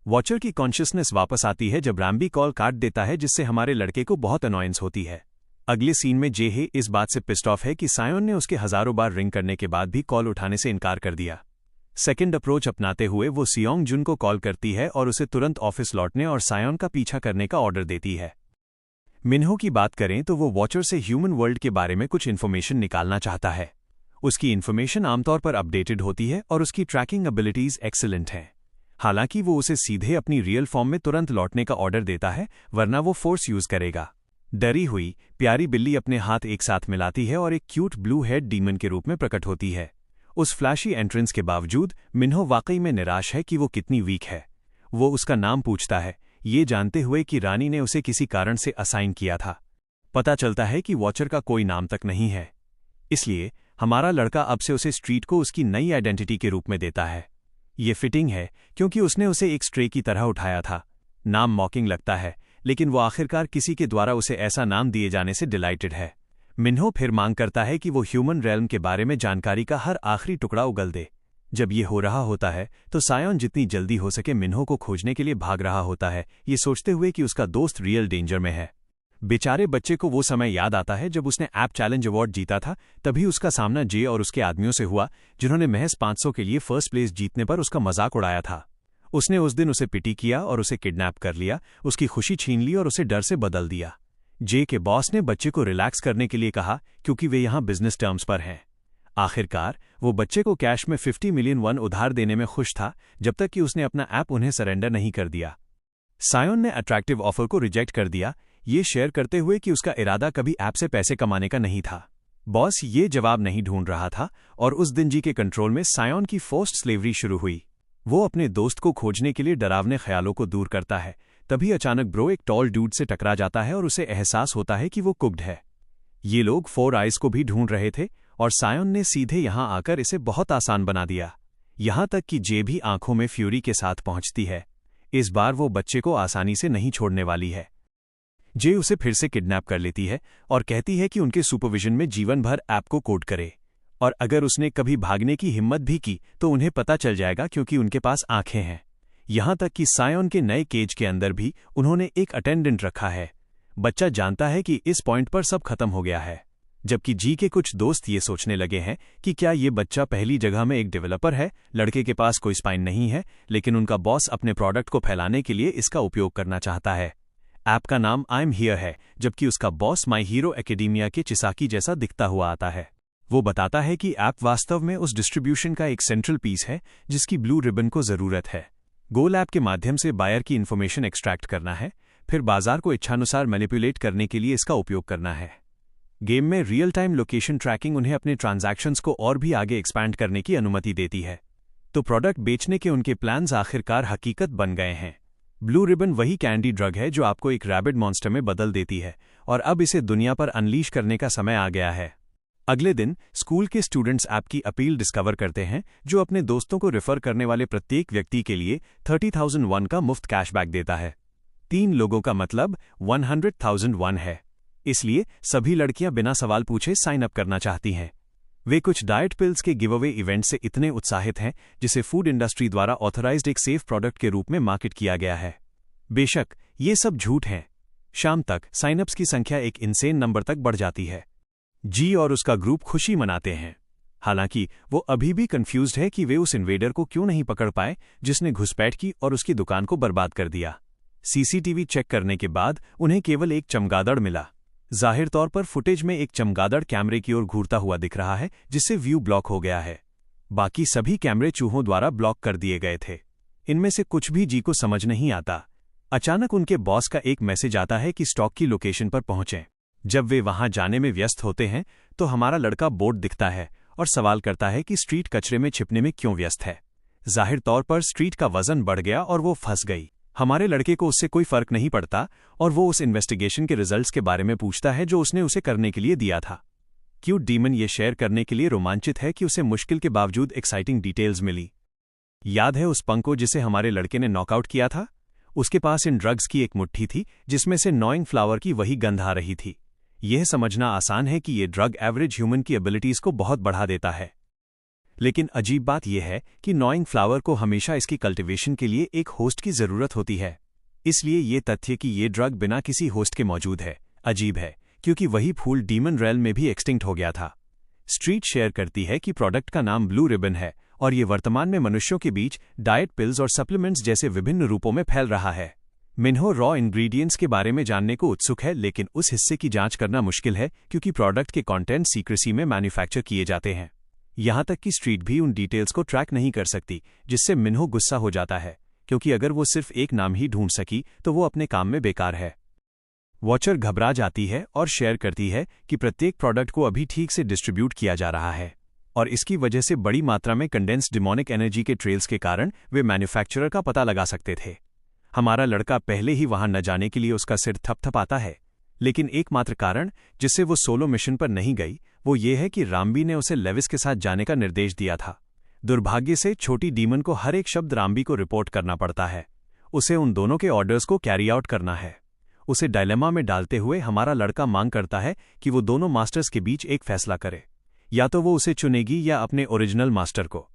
वॉचर की कॉन्शियसनेस वापस आती है जब रैम्बी कॉल काट देता है, जिससे हमारे लड़के को बहुत अनॉयंस होती है। अगले सीन में जेहे इस बात से पिस्ड ऑफ है कि सायोन ने उसके हजारों बार रिंग करने के बाद भी कॉल उठाने से इनकार कर दिया। सेकेंड अप्रोच अपनाते हुए वो सियोंग जुन को कॉल करती है और उसे तुरंत ऑफिस लौटने और सायोन का पीछा करने का ऑर्डर देती है। मिन्हो की बात करें तो वो वॉचर से ह्यूमन वर्ल्ड के बारे में कुछ इन्फॉर्मेशन निकालना चाहता है। उसकी इन्फॉर्मेशन आमतौर पर अपडेटेड होती है और उसकी ट्रैकिंग एबिलिटीज एक्सीलेंट हैं। हालांकि वो उसे सीधे अपनी रियल फॉर्म में तुरंत लौटने का ऑर्डर देता है, वरना वो फोर्स यूज करेगा। डरी हुई प्यारी बिल्ली अपने हाथ एक साथ मिलाती है और एक क्यूट ब्लू हेड डीमन के रूप में प्रकट होती है। उस फ्लैशी एंट्रेंस के बावजूद मिन्हो वाकई में निराश है कि वो कितनी वीक है। वो उसका नाम पूछता है, ये जानते हुए कि रानी ने उसे किसी कारण से असाइन किया था। पता चलता है कि वॉचर का कोई नाम तक नहीं है, इसलिए हमारा लड़का अब से उसे स्ट्रीट को उसकी नई आइडेंटिटी के रूप में देता है। ये फिटिंग है क्योंकि उसने उसे एक स्ट्रे की तरह उठाया था। नाम मॉकिंग लगता है, लेकिन वो आखिरकार किसी के द्वारा उसे ऐसा नाम दिए जाने से डिलाइटेड है। मिन्हो फिर मांग करता है कि वो ह्यूमन रेल्म के बारे में जानकारी का हर आखिरी टुकड़ा उगल दे। जब ये हो रहा होता है तो सायोन जितनी जल्दी हो सके मिन्हो को खोजने के लिए भाग रहा होता है, ये सोचते हुए कि उसका दोस्त रियल डेंजर में है। बेचारे बच्चे को वो समय याद आता है जब उसने ऐप चैलेंज अवार्ड जीता था। तभी उसका सामना जे और उसके आदमियों से हुआ, जिन्होंने महज 500 के लिए फर्स्ट प्लेस जीतने पर उसका मजाक उड़ाया था। उसने उस दिन उसे पिटी किया और उसे किडनैप कर लिया, उसकी खुशी छीन ली और उसे डर से बदल दिया। जे के बॉस ने बच्चे को रिलैक्स करने के लिए कहा क्योंकि वे यहाँ बिजनेस टर्म्स पर हैं। आखिरकार वो बच्चे को कैश में 50 मिलियन वन उधार देने में खुश था, जब तक कि उसने अपना ऐप उन्हें सरेंडर नहीं कर दिया। सायोन ने अट्रैक्टिव ऑफर को रिजेक्ट कर दिया, ये शेयर करते हुए कि उसका इरादा कभी ऐप से पैसे कमाने का नहीं था। बॉस ये जवाब नहीं ढूंढ रहा था और उस दिन जी के कंट्रोल में सायोन की फोर्स्ड स्लेवरी शुरू हुई। वो अपने दोस्त को खोजने के लिए डरावने ख्यालों को दूर करता है। तभी अचानक ब्रो एक टॉल डूड से टकरा जाता है और उसे एहसास होता है कि वो कुक्ड है। ये लोग 4 आइज को भी ढूंढ रहे थे और सायोन ने सीधे यहां आकर इसे बहुत आसान बना दिया। यहां तक कि जे भी आंखों में फ्यूरी के साथ पहुंचती है। इस बार वो बच्चे को आसानी से नहीं छोड़ने वाली है। जे उसे फिर से किडनैप कर लेती है और कहती है कि उनके सुपरविजन में जीवन भर ऐप को कोड करे, और अगर उसने कभी भागने की हिम्मत भी की तो उन्हें पता चल जाएगा क्योंकि उनके पास आंखें हैं। यहां तक कि सायोन के नए केज के अंदर भी उन्होंने एक अटेंडेंट रखा है। बच्चा जानता है कि इस पॉइंट पर सब खत्म हो गया है, जबकि जी के कुछ दोस्त ये सोचने लगे हैं कि क्या ये बच्चा पहली जगह में एक डेवलपर है। लड़के के पास कोई स्पाइन नहीं है, लेकिन उनका बॉस अपने प्रोडक्ट को फैलाने के लिए इसका उपयोग करना चाहता है। ऐप का नाम आई एम हियर है, जबकि उसका बॉस माई हीरो एकेडेमिया के चिसाकी जैसा दिखता हुआ आता है। वो बताता है कि ऐप वास्तव में उस डिस्ट्रीब्यूशन का एक सेंट्रल पीस है जिसकी ब्लू रिबन को जरूरत है। गोल ऐप के माध्यम से बायर की इन्फॉर्मेशन एक्सट्रैक्ट करना है, फिर बाजार को इच्छानुसार मैनिपुलेट करने के लिए इसका उपयोग करना है। गेम में रियल टाइम लोकेशन ट्रैकिंग उन्हें अपने ट्रांजैक्शंस को और भी आगे एक्सपैंड करने की अनुमति देती है। तो प्रोडक्ट बेचने के उनके प्लान्स आखिरकार हकीकत बन गए हैं। ब्लू रिबन वही कैंडी ड्रग है जो आपको एक रैबिड मॉन्स्टर में बदल देती है, और अब इसे दुनिया पर अनलीश करने का समय आ गया है। अगले दिन स्कूल के स्टूडेंट्स ऐप की अपील डिस्कवर करते हैं, जो अपने दोस्तों को रेफर करने वाले प्रत्येक व्यक्ति के लिए 30,000 वन का मुफ्त कैशबैक देता है। 3 लोगों का मतलब 100,001 है। इसलिए सभी लड़कियां बिना सवाल पूछे साइन अप करना चाहती हैं। वे कुछ डाइट पिल्स के गिव अवे इवेंट से इतने उत्साहित हैं जिसे फूड इंडस्ट्री द्वारा ऑथराइज्ड एक सेफ प्रोडक्ट के रूप में मार्केट किया गया है। बेशक ये सब झूठ हैं। शाम तक साइनअप्स की संख्या एक इनसेन नंबर तक बढ़ जाती है। जी और उसका ग्रुप खुशी मनाते हैं। हालांकि वो अभी भी कंफ्यूज्ड है कि वे उस इन्वेडर को क्यों नहीं पकड़ पाए जिसने घुसपैठ की और उसकी दुकान को बर्बाद कर दिया। सीसीटीवी चेक करने के बाद उन्हें केवल एक चमगादड़ मिला। जाहिर तौर पर फुटेज में एक चमगादड़ कैमरे की ओर घूरता हुआ दिख रहा है जिससे व्यू ब्लॉक हो गया है। बाकी सभी कैमरे चूहों द्वारा ब्लॉक कर दिए गए थे। इनमें से कुछ भी जी को समझ नहीं आता। अचानक उनके बॉस का एक मैसेज आता है कि स्टॉक की लोकेशन पर पहुंचें। जब वे वहां जाने में व्यस्त होते हैं तो हमारा लड़का बोर्ड दिखता है और सवाल करता है कि स्ट्रीट कचरे में छिपने में क्यों व्यस्त है। जाहिर तौर पर स्ट्रीट का वजन बढ़ गया और वो फंस गई। हमारे लड़के को उससे कोई फर्क नहीं पड़ता और वो उस इन्वेस्टिगेशन के रिजल्ट्स के बारे में पूछता है जो उसने उसे करने के लिए दिया था। क्यूट डीमन ये शेयर करने के लिए रोमांचित है कि उसे मुश्किल के बावजूद एक्साइटिंग डिटेल्स मिली। याद है उस पंक को जिसे हमारे लड़के ने नॉकआउट किया था? उसके पास इन ड्रग्स की एक मुट्ठी थी जिसमें से नॉइंग फ्लावर की वही गंध आ रही थी। यह समझना आसान है कि ये ड्रग एवरेज ह्यूमन की एबिलिटीज को बहुत बढ़ा देता है। लेकिन अजीब बात यह है कि नॉइंग फ्लावर को हमेशा इसकी कल्टीवेशन के लिए एक होस्ट की जरूरत होती है। इसलिए ये तथ्य कि ये ड्रग बिना किसी होस्ट के मौजूद है अजीब है, क्योंकि वही फूल डीमन रेल्म में भी एक्सटिंक्ट हो गया था। स्ट्रीट शेयर करती है कि प्रोडक्ट का नाम ब्लू रिबन है और ये वर्तमान में मनुष्यों के बीच डाइट पिल्स और सप्लीमेंट्स जैसे विभिन्न रूपों में फैल रहा है। मिन्हो रॉ इंग्रेडिएंट्स के बारे में जानने को उत्सुक है, लेकिन उस हिस्से की जांच करना मुश्किल है क्योंकि प्रोडक्ट के कंटेंट सीक्रेसी में मैन्युफैक्चर किए जाते हैं। यहां तक कि स्ट्रीट भी उन डिटेल्स को ट्रैक नहीं कर सकती, जिससे मिन्हो गुस्सा हो जाता है, क्योंकि अगर वो सिर्फ एक नाम ही ढूंढ सकी तो वो अपने काम में बेकार है। वॉचर घबरा जाती है और शेयर करती है कि प्रत्येक प्रोडक्ट को अभी ठीक से डिस्ट्रीब्यूट किया जा रहा है और इसकी वजह से बड़ी मात्रा में कंडेंस्ड डिमोनिक एनर्जी के ट्रेल्स के कारण वे मैन्युफैक्चरर का पता लगा सकते थे। हमारा लड़का पहले ही वहां न जाने के लिए उसका सिर थपथपाता है, लेकिन एकमात्र कारण जिससे वो सोलो मिशन पर नहीं गई वो ये है कि राम्बी ने उसे लेविस के साथ जाने का निर्देश दिया था। दुर्भाग्य से छोटी डीमन को हर एक शब्द राम्बी को रिपोर्ट करना पड़ता है। उसे उन दोनों के ऑर्डर्स को कैरी आउट करना है। उसे डायलेमा में डालते हुए हमारा लड़का मांग करता है कि वो दोनों मास्टर्स के बीच एक फैसला करे, या तो वो उसे चुनेगी या अपने ओरिजिनल मास्टर को।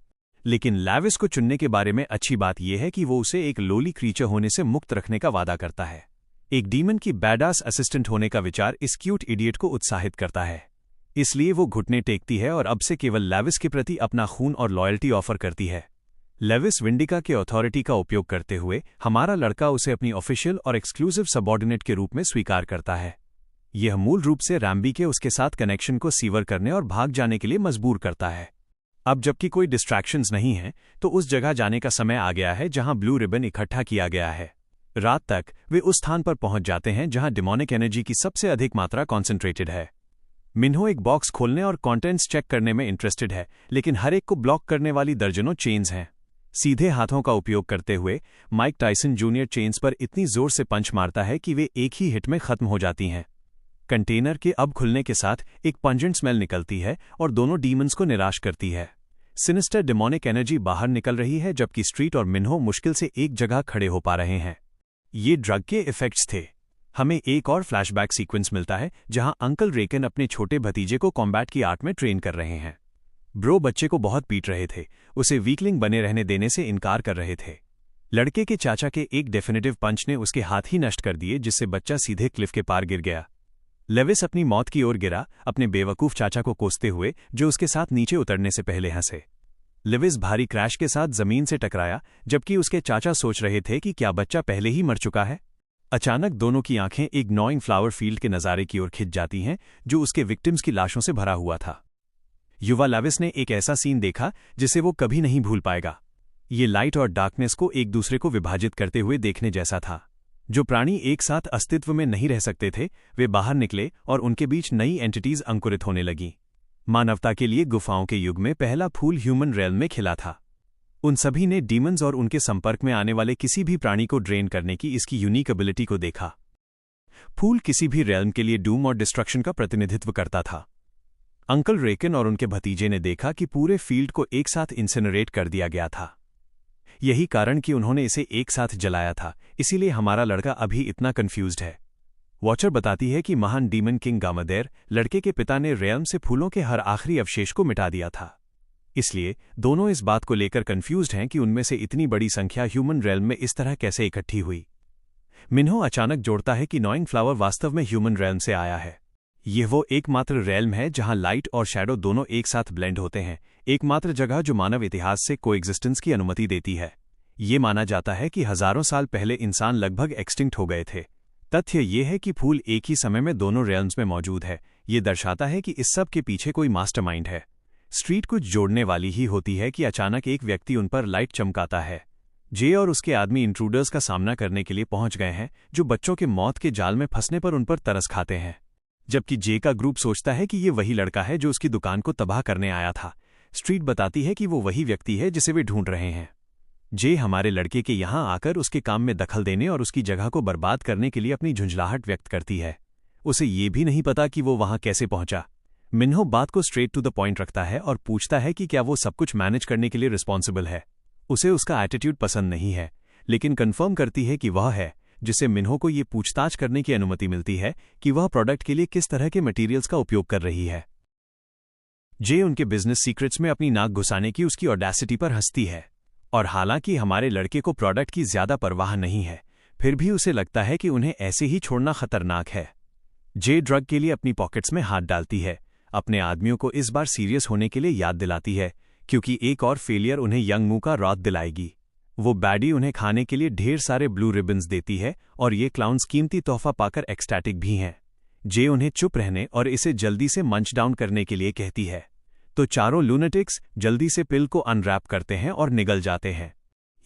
लेकिन लेविस को चुनने के बारे में अच्छी बात यह है कि वो उसे एक लोली क्रीचर होने से मुक्त रखने का वादा करता है। एक डीमन की बैडास असिस्टेंट होने का विचार इस क्यूट इडियट को उत्साहित करता है, इसलिए वो घुटने टेकती है और अब से केवल लेविस के प्रति अपना खून और लॉयल्टी ऑफर करती है। लेविस विंडिका के अथॉरिटी का उपयोग करते हुए हमारा लड़का उसे अपनी ऑफिशियल और एक्सक्लूसिव सबऑर्डिनेट के रूप में स्वीकार करता है। यह मूल रूप से रैम्बी के उसके साथ कनेक्शन को सीवर करने और भाग जाने के लिए मजबूर करता है। अब जबकि कोई डिस्ट्रैक्शंस नहीं है तो उस जगह जाने का समय आ गया है जहां ब्लू रिबन इकट्ठा किया गया है। रात तक वे उस स्थान पर पहुंच जाते हैं जहां डिमोनिक एनर्जी की सबसे अधिक मात्रा कॉन्सेंट्रेटेड है। मिन्हो एक बॉक्स खोलने और कंटेंट्स चेक करने में इंटरेस्टेड है, लेकिन हर एक को ब्लॉक करने वाली दर्जनों चेन्स हैं। सीधे हाथों का उपयोग करते हुए माइक टाइसन जूनियर चेन्स पर इतनी जोर से पंच मारता है कि वे एक ही हिट में खत्म हो जाती हैं। कंटेनर के अब खुलने के साथ एक पंजेंट स्मेल निकलती है और दोनों डीमंस को निराश करती है। सिनिस्टर डिमोनिक एनर्जी बाहर निकल रही है जबकि स्ट्रीट और मिन्हो मुश्किल से एक जगह खड़े हो पा रहे हैं। ये ड्रग के इफेक्ट्स थे। हमें एक और फ्लैशबैक सीक्वेंस मिलता है जहां अंकल रेकन अपने छोटे भतीजे को कॉम्बैट की आर्ट में ट्रेन कर रहे हैं। ब्रो बच्चे को बहुत पीट रहे थे, उसे वीकलिंग बने रहने देने से इनकार कर रहे थे। लड़के के चाचा के एक डेफिनेटिव पंच ने उसके हाथ ही नष्ट कर दिए जिससे बच्चा सीधे क्लिफ के पार गिर गया। लेविस अपनी मौत की ओर गिरा, अपने बेवकूफ चाचा को कोसते हुए जो उसके साथ नीचे उतरने से पहले हंसे। लेविस भारी क्रैश के साथ जमीन से टकराया जबकि उसके चाचा सोच रहे थे कि क्या बच्चा पहले ही मर चुका है। अचानक दोनों की आंखें एक नॉइंग फ्लावर फील्ड के नज़ारे की ओर खिंच जाती हैं जो उसके विक्टिम्स की लाशों से भरा हुआ था। युवा लेविस ने एक ऐसा सीन देखा जिसे वो कभी नहीं भूल पाएगा। ये लाइट और डार्कनेस को एक दूसरे को विभाजित करते हुए देखने जैसा था। जो प्राणी एक साथ अस्तित्व में नहीं रह सकते थे वे बाहर निकले और उनके बीच नई एंटिटीज अंकुरित होने लगीं। मानवता के लिए गुफाओं के युग में पहला फूल ह्यूमन रेल्म में खिला था। उन सभी ने डीमंस और उनके संपर्क में आने वाले किसी भी प्राणी को ड्रेन करने की इसकी यूनिक एबिलिटी को देखा। फूल किसी भी रेल्म के लिए डूम और डिस्ट्रक्शन का प्रतिनिधित्व करता था। अंकल रेकन और उनके भतीजे ने देखा कि पूरे फील्ड को एक साथ इंसिनरेट कर दिया गया था। यही कारण कि उन्होंने इसे एक साथ जलाया था, इसीलिए हमारा लड़का अभी इतना कंफ्यूज्ड है। वॉचर बताती है कि महान डीमन किंग गामादेर लड़के के पिता ने रेल्म से फूलों के हर आखिरी अवशेष को मिटा दिया था। इसलिए दोनों इस बात को लेकर कंफ्यूज्ड हैं कि उनमें से इतनी बड़ी संख्या ह्यूमन रेल्म में इस तरह कैसे इकट्ठी हुई। मिन्हो अचानक जोड़ता है कि नॉइंग फ्लावर वास्तव में ह्यूमन रेल्म से आया है। यह वो एकमात्र रेल्म है जहां लाइट और शैडो दोनों एक साथ ब्लेंड होते हैं, एकमात्र जगह जो मानव इतिहास से कोएग्जिस्टेंस की अनुमति देती है। ये माना जाता है कि हजारों साल पहले इंसान लगभग एक्सटिंक्ट हो गए थे। तथ्य ये है कि फूल एक ही समय में दोनों रेल्म्स में मौजूद है। ये दर्शाता है कि इस सब के पीछे कोई मास्टरमाइंड है। स्ट्रीट कुछ जोड़ने वाली ही होती है कि अचानक एक व्यक्ति उन पर लाइट चमकाता है। जे और उसके आदमी इंट्रूडर्स का सामना करने के लिए पहुंच गए हैं, जो बच्चों के मौत के जाल में फंसने पर उन पर तरस खाते हैं। जबकि जे का ग्रुप सोचता है कि ये वही लड़का है जो उसकी दुकान को तबाह करने आया था। स्ट्रीट बताती है कि वो वही व्यक्ति है जिसे वे ढूंढ रहे हैं। जे हमारे लड़के के यहां आकर उसके काम में दखल देने और उसकी जगह को बर्बाद करने के लिए अपनी झुंझलाहट व्यक्त करती है। उसे ये भी नहीं पता कि वो वहां कैसे पहुंचा। मिन्हो बात को स्ट्रेट टू द पॉइंट रखता है और पूछता है कि क्या वो सब कुछ मैनेज करने के लिए रिस्पॉन्सिबल है। उसे उसका एटीट्यूड पसंद नहीं है, लेकिन कंफर्म करती है कि वह है, जिससे मिन्हो को ये पूछताछ करने की अनुमति मिलती है कि वह प्रोडक्ट के लिए किस तरह के मटेरियल्स का उपयोग कर रही है। जे उनके बिजनेस सीक्रेट्स में अपनी नाक घुसाने की उसकी ऑडेसिटी पर हंसती है, और हालांकि हमारे लड़के को प्रोडक्ट की ज्यादा परवाह नहीं है, फिर भी उसे लगता है कि उन्हें ऐसे ही छोड़ना खतरनाक है। जे ड्रग के लिए अपनी पॉकेट्स में हाथ डालती है, अपने आदमियों को इस बार सीरियस होने के लिए याद दिलाती है, क्योंकि एक और फेलियर उन्हें यंग मू का रात दिलाएगी। वो बैडी उन्हें खाने के लिए ढेर सारे ब्लू रिबन्स देती है और ये क्लाउन्स कीमती तोहफा पाकर एक्सटैटिक भी हैं। जे उन्हें चुप रहने और इसे जल्दी से मंच डाउन करने के लिए कहती है, तो चारों लूनेटिक्स जल्दी से पिल को अनरैप करते हैं और निगल जाते हैं।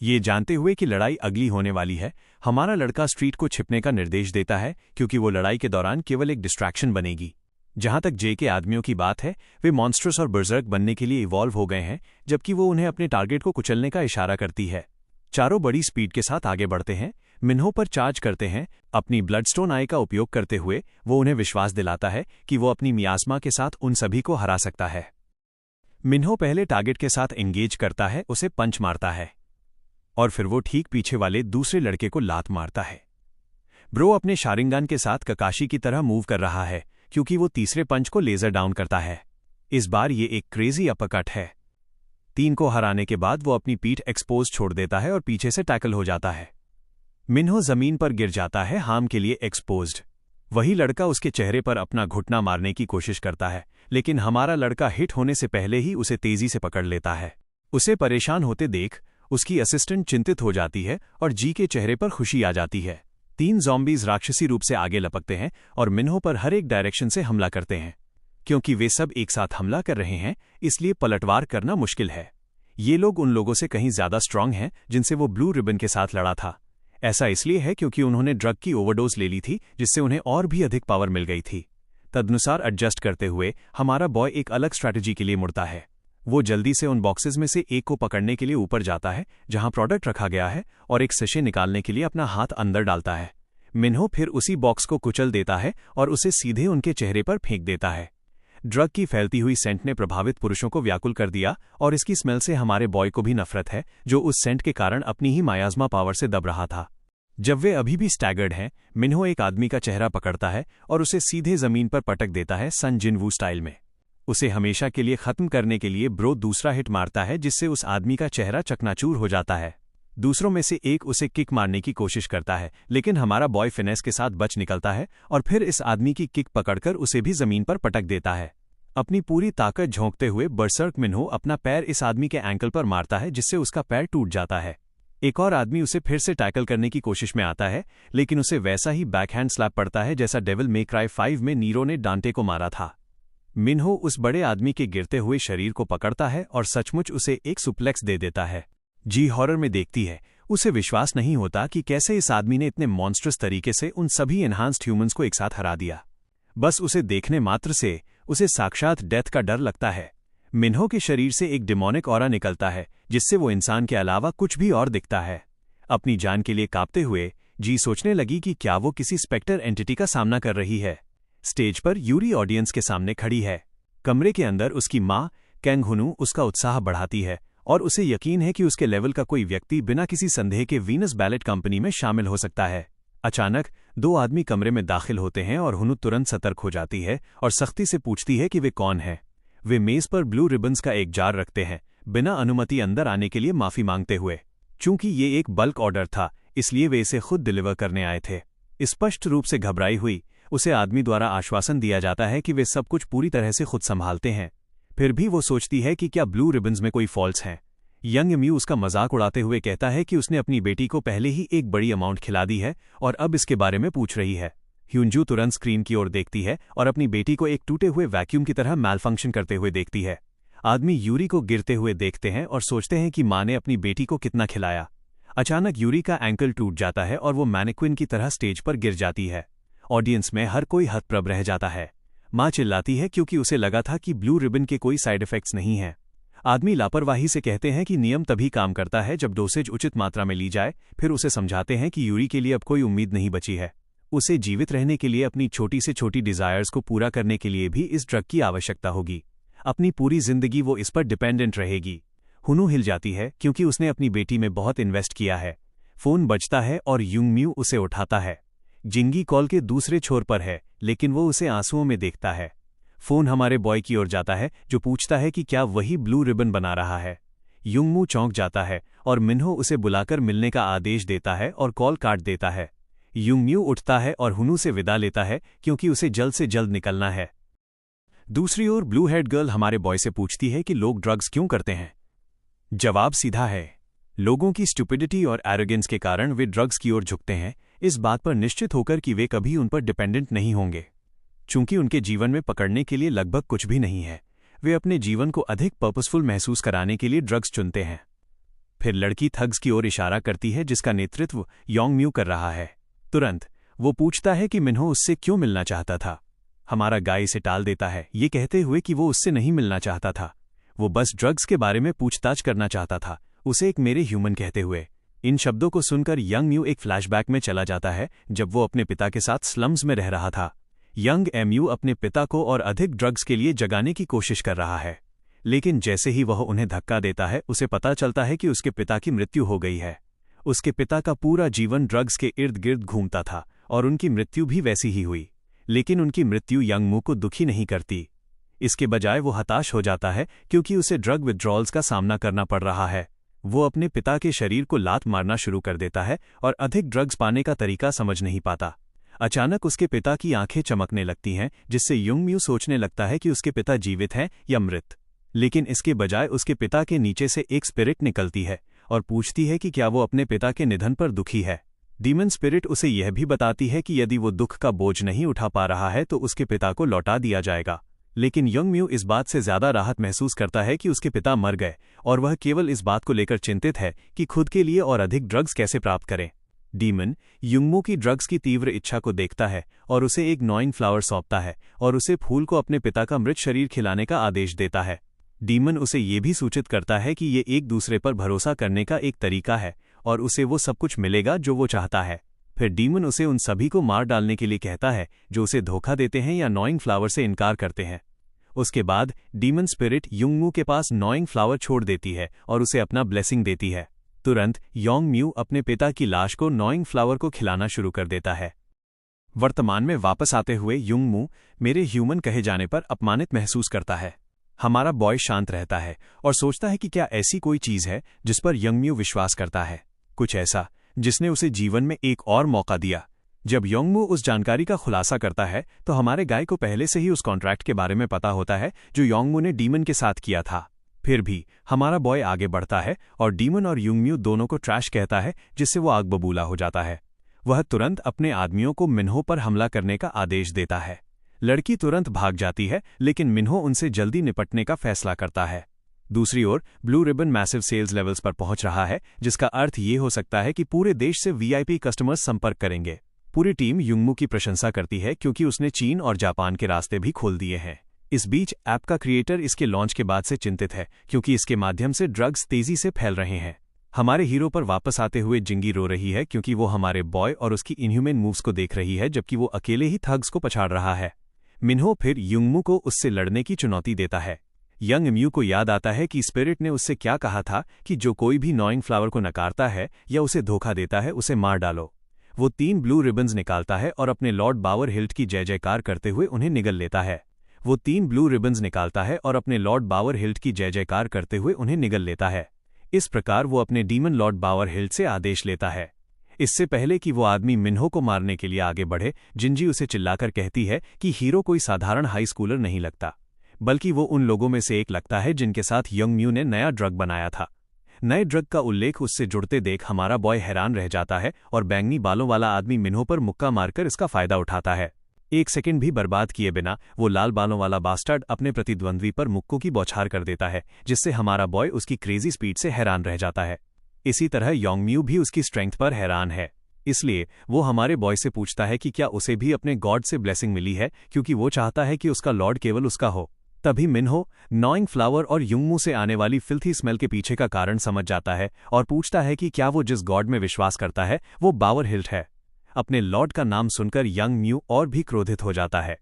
ये जानते हुए कि लड़ाई अगली होने वाली है, हमारा लड़का स्ट्रीट को छिपने का निर्देश देता है, क्योंकि वो लड़ाई के दौरान केवल एक डिस्ट्रैक्शन बनेगी। जहां तक जे के आदमियों की बात है, वे मॉन्स्ट्रस और बर्जर्क बनने के लिए इवॉल्व हो गए हैं, जबकि वो उन्हें अपने टारगेट को कुचलने का इशारा करती है। चारों बड़ी स्पीड के साथ आगे बढ़ते हैं, मिन्हो पर चार्ज करते हैं। अपनी ब्लडस्टोन आई का उपयोग करते हुए वो उन्हें विश्वास दिलाता है कि वो अपनी मियास्मा के साथ उन सभी को हरा सकता है। मिन्हो पहले टारगेट के साथ एंगेज करता है, उसे पंच मारता है, और फिर वो ठीक पीछे वाले दूसरे लड़के को लात मारता है। ब्रो अपने शारिंगान के साथ ककाशी की तरह मूव कर रहा है, क्योंकि वो तीसरे पंच को लेजर डाउन करता है। इस बार ये एक क्रेजी अपकट है। 3 को हराने के बाद वो अपनी पीठ एक्सपोज छोड़ देता है और पीछे से टैकल हो जाता है। मिन्हो जमीन पर गिर जाता है, हार्म के लिए एक्सपोज्ड। वही लड़का उसके चेहरे पर अपना घुटना मारने की कोशिश करता है, लेकिन हमारा लड़का हिट होने से पहले ही उसे तेजी से पकड़ लेता है। उसे परेशान होते देख उसकी असिस्टेंट चिंतित हो जाती है और जी के चेहरे पर खुशी आ जाती है। 3 ज़ॉम्बीज राक्षसी रूप से आगे लपकते हैं और मिन्हो पर हर एक डायरेक्शन से हमला करते हैं। क्योंकि वे सब एक साथ हमला कर रहे हैं, इसलिए पलटवार करना मुश्किल है। ये लोग उन लोगों से कहीं ज्यादा स्ट्रांग हैं जिनसे वो ब्लू रिबन के साथ लड़ा था। ऐसा इसलिए है क्योंकि उन्होंने ड्रग की ओवरडोज ले ली थी, जिससे उन्हें और भी अधिक पावर मिल गई थी। तदनुसार एडजस्ट करते हुए हमारा बॉय एक अलग स्ट्रैटेजी के लिए मुड़ता है। वो जल्दी से उन बॉक्सेस में से एक को पकड़ने के लिए ऊपर जाता है जहां प्रोडक्ट रखा गया है, और एक सेशे निकालने के लिए अपना हाथ अंदर डालता है। मिन्हो फिर उसी बॉक्स को कुचल देता है और उसे सीधे उनके चेहरे पर फेंक देता है। ड्रग की फैलती हुई सेंट ने प्रभावित पुरुषों को व्याकुल कर दिया, और इसकी स्मेल से हमारे बॉय को भी नफरत है, जो उस सेंट के कारण अपनी ही मायाज़मा पावर से दब रहा था। जब वे अभी भी स्टैगर्ड हैं, मिन्हो एक आदमी का चेहरा पकड़ता है और उसे सीधे जमीन पर पटक देता है, सन जिनवू स्टाइल में। उसे हमेशा के लिए खत्म करने के लिए ब्रो दूसरा हिट मारता है, जिससे उस आदमी का चेहरा चकनाचूर हो जाता है। दूसरों में से एक उसे किक मारने की कोशिश करता है, लेकिन हमारा बॉय फिनेस के साथ बच निकलता है और फिर इस आदमी की किक पकड़कर उसे भी जमीन पर पटक देता है। अपनी पूरी ताकत झोंकते हुए बर्सर्क मिन्हो अपना पैर इस आदमी के एंकल पर मारता है, जिससे उसका पैर टूट जाता है। एक और आदमी उसे फिर से टैकल करने की कोशिश में आता है, लेकिन उसे वैसा ही बैकहैंड स्लैप पड़ता है जैसा डेविल मे क्राई 5 में नीरो ने डांटे को मारा था। मिन्हो उस बड़े आदमी के गिरते हुए शरीर को पकड़ता है और सचमुच उसे एक सुप्लेक्स दे देता है। जी हॉरर में देखती है, उसे विश्वास नहीं होता कि कैसे इस आदमी ने इतने मॉन्स्ट्रस तरीके से उन सभी एनहांस्ड ह्यूमंस को एक साथ हरा दिया। बस उसे देखने मात्र से उसे साक्षात डेथ का डर लगता है। मिन्हो के शरीर से एक डिमोनिक ऑरा निकलता है, जिससे वो इंसान के अलावा कुछ भी और दिखता है। अपनी जान के लिए कांपते हुए जी सोचने लगी कि क्या वो किसी स्पेक्टर एंटिटी का सामना कर रही है। स्टेज पर यूरी ऑडियंस के सामने खड़ी है। कमरे के अंदर उसकी माँ कैंग हुनू उसका उत्साह बढ़ाती है और उसे यकीन है कि उसके लेवल का कोई व्यक्ति बिना किसी संदेह के वीनस बैलेट कंपनी में शामिल हो सकता है। अचानक 2 आदमी कमरे में दाखिल होते हैं और हुनू तुरंत सतर्क हो जाती है और सख्ती से पूछती है कि वे कौन हैं। वे मेज पर ब्लू रिबन्स का एक जार रखते हैं, बिना अनुमति अंदर आने के लिए माफी मांगते हुए। चूंकि ये एक बल्क ऑर्डर था, इसलिए वे इसे खुद डिलीवर करने आए थे। स्पष्ट रूप से घबराई हुई उसे आदमी द्वारा आश्वासन दिया जाता है कि वे सब कुछ पूरी तरह से खुद संभालते हैं। फिर भी वो सोचती है कि क्या ब्लू रिबन्स में कोई फॉल्ट्स हैं। यंग म्यू उसका मजाक उड़ाते हुए कहता है कि उसने अपनी बेटी को पहले ही एक बड़ी अमाउंट खिला दी है और अब इसके बारे में पूछ रही है। ह्यूंजू तुरंत स्क्रीन की ओर देखती है और अपनी बेटी को एक टूटे हुए वैक्यूम की तरह मैलफंक्शन करते हुए देखती है। आदमी यूरी को गिरते हुए देखते हैं और सोचते हैं कि माँ ने अपनी बेटी को कितना खिलाया। अचानक यूरी का एंकल टूट जाता है और वो मैनेक्विन की तरह स्टेज पर गिर जाती है। ऑडियंस में हर कोई हतप्रभ रह जाता है। माँ चिल्लाती है क्योंकि उसे लगा था कि ब्लू रिबन के कोई साइड इफेक्ट्स नहीं हैं। आदमी लापरवाही से कहते हैं कि नियम तभी काम करता है जब डोसेज उचित मात्रा में ली जाए। फिर उसे समझाते हैं कि यूरी के लिए अब कोई उम्मीद नहीं बची है। उसे जीवित रहने के लिए अपनी छोटी से छोटी डिजायर्स को पूरा करने के लिए भी इस ड्रग की आवश्यकता होगी। अपनी पूरी जिंदगी वो इस पर डिपेंडेंट रहेगी। हुनू हिल जाती है क्योंकि उसने अपनी बेटी में बहुत इन्वेस्ट किया है। फोन बजता है और युंग म्यू उसे उठाता है। जिंगी कॉल के दूसरे छोर पर है, लेकिन वो उसे आंसुओं में देखता है। फोन हमारे बॉय की ओर जाता है जो पूछता है कि क्या वही ब्लू रिबन बना रहा है। युंग म्यू चौंक जाता है और मिन्हो उसे बुलाकर मिलने का आदेश देता है और कॉल काट देता है। युंग म्यू उठता है और हुनू से विदा लेता है क्योंकि उसे जल्द से जल्द निकलना है। दूसरी ओर ब्लू हेड गर्ल हमारे बॉय से पूछती है कि लोग ड्रग्स क्यों करते हैं। जवाब सीधा है, लोगों की स्टुपिडिटी और एरोगेंस के कारण वे ड्रग्स की ओर झुकते हैं, इस बात पर निश्चित होकर कि वे कभी उन पर डिपेंडेंट नहीं होंगे। चूंकि उनके जीवन में पकड़ने के लिए लगभग कुछ भी नहीं है, वे अपने जीवन को अधिक पर्पसफुल महसूस कराने के लिए ड्रग्स चुनते हैं। फिर लड़की थग्स की ओर इशारा करती है जिसका नेतृत्व योंग म्यू कर रहा है। तुरंत वो पूछता है कि मिन्हो उससे क्यों मिलना चाहता था। हमारा गाय इसे टाल देता है, ये कहते हुए कि वो उससे नहीं मिलना चाहता था, वो बस ड्रग्स के बारे में पूछताछ करना चाहता था, उसे एक मेरे ह्यूमन कहते हुए। इन शब्दों को सुनकर यंग म्यू एक फ्लैशबैक में चला जाता है जब वो अपने पिता के साथ स्लम्स में रह रहा था। यंग एमयू अपने पिता को और अधिक ड्रग्स के लिए जगाने की कोशिश कर रहा है, लेकिन जैसे ही वह उन्हें धक्का देता है उसे पता चलता है कि उसके पिता की मृत्यु हो गई है। उसके पिता का पूरा जीवन ड्रग्स के इर्द गिर्द घूमता था और उनकी मृत्यु भी वैसी ही हुई, लेकिन उनकी मृत्यु यंग म्यू को दुखी नहीं करती। इसके बजाय वो हताश हो जाता है क्योंकि उसे ड्रग विथड्रॉल्स का सामना करना पड़ रहा है। वो अपने पिता के शरीर को लात मारना शुरू कर देता है और अधिक ड्रग्स पाने का तरीका समझ नहीं पाता। अचानक उसके पिता की आंखें चमकने लगती हैं, जिससे युंग म्यू सोचने लगता है कि उसके पिता जीवित हैं या मृत। लेकिन इसके बजाय उसके पिता के नीचे से एक स्पिरिट निकलती है और पूछती है कि क्या वो अपने पिता के निधन पर दुखी है। डीमन स्पिरिट उसे यह भी बताती है कि यदि वो दुख का बोझ नहीं उठा पा रहा है तो उसके पिता को लौटा दिया जाएगा। लेकिन यंग म्यू इस बात से ज्यादा राहत महसूस करता है कि उसके पिता मर गए और वह केवल इस बात को लेकर चिंतित है कि खुद के लिए और अधिक ड्रग्स कैसे प्राप्त करें। डीमन युंगमू की ड्रग्स की तीव्र इच्छा को देखता है और उसे एक नॉइंग फ्लावर सौंपता है और उसे फूल को अपने पिता का मृत शरीर खिलाने का आदेश देता है। डीमन उसे ये भी सूचित करता है कि ये एक दूसरे पर भरोसा करने का एक तरीका है और उसे वो सब कुछ मिलेगा जो वो चाहता है। फिर डीमन उसे उन सभी को मार डालने के लिए कहता है जो उसे धोखा देते हैं या नॉइंग फ्लावर से इनकार करते हैं। उसके बाद डीमन स्पिरिट युंगमू के पास नॉइंग फ्लावर छोड़ देती है और उसे अपना ब्लेसिंग देती है। तुरंत योंग म्यू अपने पिता की लाश को नॉइंग फ्लावर को खिलाना शुरू कर देता है। वर्तमान में वापस आते हुए युंगमू मेरे ह्यूमन कहे जाने पर अपमानित महसूस करता है। हमारा बॉय शांत रहता है और सोचता है कि क्या ऐसी कोई चीज है जिस पर यंग म्यू विश्वास करता है, कुछ ऐसा जिसने उसे जीवन में एक और मौका दिया। जब योंगमू उस जानकारी का खुलासा करता है तो हमारे गाय को पहले से ही उस कॉन्ट्रैक्ट के बारे में पता होता है जो योंगमू ने डीमन के साथ किया था। फिर भी हमारा बॉय आगे बढ़ता है और डीमन और युंगम्यू दोनों को ट्रैश कहता है, जिससे वो आग बबूला हो जाता है। वह तुरंत अपने आदमियों को मिन्हो पर हमला करने का आदेश देता है। लड़की तुरंत भाग जाती है, लेकिन मिन्हो उनसे जल्दी निपटने का फैसला करता है। दूसरी ओर blue ribbon massive sales levels पर पहुंच रहा है, जिसका अर्थ ये हो सकता है कि पूरे देश से वीआईपी कस्टमर्स संपर्क करेंगे। पूरी टीम युंगमू की प्रशंसा करती है क्योंकि उसने चीन और जापान के रास्ते भी खोल दिए हैं। इस बीच ऐप का क्रिएटर इसके लॉन्च के बाद से चिंतित है क्योंकि इसके माध्यम से ड्रग्स तेजी से फैल रहे हैं। हमारे हीरो पर वापस आते हुए जिंगी रो रही है क्योंकि वो हमारे बॉय और उसकी इनह्यूमन मूव्स को देख रही है, जबकि वो अकेले ही थग्स को पछाड़ रहा है। मिन्हो फिर युंगमू को उससे लड़ने की चुनौती देता है, यंग म्यू को याद आता है कि स्पिरिट ने उससे क्या कहा था कि जो कोई भी नॉइंग फ्लावर को नकारता है या उसे धोखा देता है उसे मार डालो। वो 3 ब्लू रिबन्स निकालता है और अपने लॉर्ड बावर हिल्ट की जय जयकार करते हुए उन्हें निगल लेता है। वो 3 ब्लू रिबन्स निकालता है और अपने लॉर्ड बावर हिल्ट की जय जयकार करते हुए उन्हें निगल लेता है। इस प्रकार वो अपने डीमन लॉर्ड बावर हिल्ट से आदेश लेता है। इससे पहले कि वो आदमी मिन्हो को मारने के लिए आगे बढ़े, जिंजी उसे चिल्लाकर कहती है कि हीरो कोई साधारण हाई स्कूलर नहीं लगता, बल्कि वो उन लोगों में से एक लगता है जिनके साथ यंग म्यू ने नया ड्रग बनाया था। नए ड्रग का उल्लेख उससे जुड़ते देख हमारा बॉय हैरान रह जाता है और बैंगनी बालों वाला आदमी मिन्हो पर मुक्का मारकर इसका फायदा उठाता है। एक सेकंड भी बर्बाद किए बिना वो लाल बालों वाला बास्टर्ड अपने प्रतिद्वंद्वी पर मुक्कों की बौछार कर देता है, जिससे हमारा बॉय उसकी क्रेजी स्पीड से हैरान रह जाता है। इसी तरह यंग म्यू भी उसकी स्ट्रेंथ पर हैरान है, इसलिए वो हमारे बॉय से पूछता है कि क्या उसे भी अपने गॉड से ब्लेसिंग मिली है, क्योंकि वो चाहता है कि उसका लॉर्ड केवल उसका हो। तभी मिन्हो नॉइंग फ्लावर और युंगमू से आने वाली फिल्थी स्मेल के पीछे का कारण समझ जाता है और पूछता है कि क्या वो जिस गॉड में विश्वास करता है वो बावर हिल्ट है। अपने लॉर्ड का नाम सुनकर यंग म्यू और भी क्रोधित हो जाता है,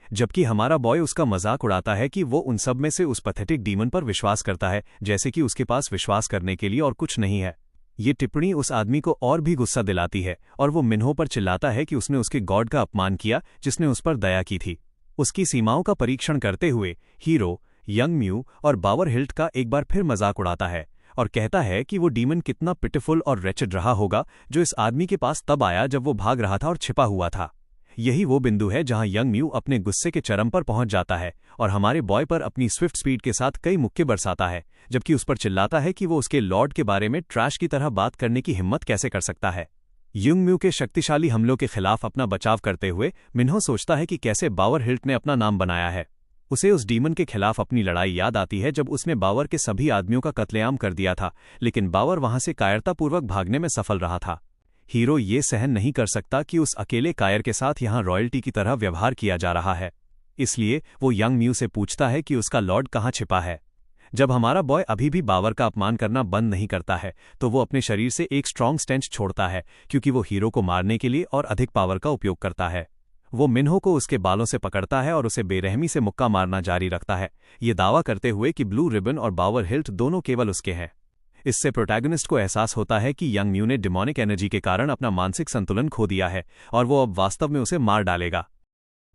जबकि हमारा बॉय उसका मजाक उड़ाता है कि वो उन सब में से उस पैथेटिक डीमन पर विश्वास करता है, जैसे कि उसके पास विश्वास करने के लिए और कुछ नहीं है। ये टिप्पणी उस आदमी को और भी गुस्सा दिलाती है और वो मिन्हो पर चिल्लाता है कि उसने उसके गॉड का अपमान किया जिसने उस पर दया की थी। उसकी सीमाओं का परीक्षण करते हुए हीरो यंग म्यू और बावर हिल्ट का एक बार फिर मजाक उड़ाता है और कहता है कि वो डीमन कितना पिटिफुल और रेचेड रहा होगा जो इस आदमी के पास तब आया जब वो भाग रहा था और छिपा हुआ था। यही वो बिंदु है जहां यंग म्यू अपने गुस्से के चरम पर पहुंच जाता है और हमारे बॉय पर अपनी स्विफ्ट स्पीड के साथ कई मुक्के बरसाता है, जबकि उस पर चिल्लाता है कि वो उसके लॉर्ड के बारे में ट्रैश की तरह बात करने की हिम्मत कैसे कर सकता है। यंग म्यू के शक्तिशाली हमलों के खिलाफ अपना बचाव करते हुए मिन्हो सोचता है कि कैसे बावर हिल्ट ने अपना नाम बनाया है। उसे उस डीमन के खिलाफ अपनी लड़ाई याद आती है जब उसने बावर के सभी आदमियों का कत्लेआम कर दिया था, लेकिन बावर वहां से कायरतापूर्वक भागने में सफल रहा था। हीरो ये सहन नहीं कर सकता कि उस अकेले कायर के साथ यहां रॉयल्टी की तरह व्यवहार किया जा रहा है, इसलिए वो यंग म्यू से पूछता है कि उसका लॉर्ड कहाँ छिपा है। जब हमारा बॉय अभी भी बावर का अपमान करना बंद नहीं करता है तो वो अपने शरीर से एक स्ट्रॉन्ग स्टेंच छोड़ता है, क्योंकि वो हीरो को मारने के लिए और अधिक पावर का उपयोग करता है। वो मिन्हो को उसके बालों से पकड़ता है और उसे बेरहमी से मुक्का मारना जारी रखता है, ये दावा करते हुए कि ब्लू रिबन और बावर हिल्ट दोनों केवल उसके हैं। इससे प्रोटैगनिस्ट को एहसास होता है कि यंग म्यू ने डिमोनिक एनर्जी के कारण अपना मानसिक संतुलन खो दिया है और वो अब वास्तव में उसे मार डालेगा।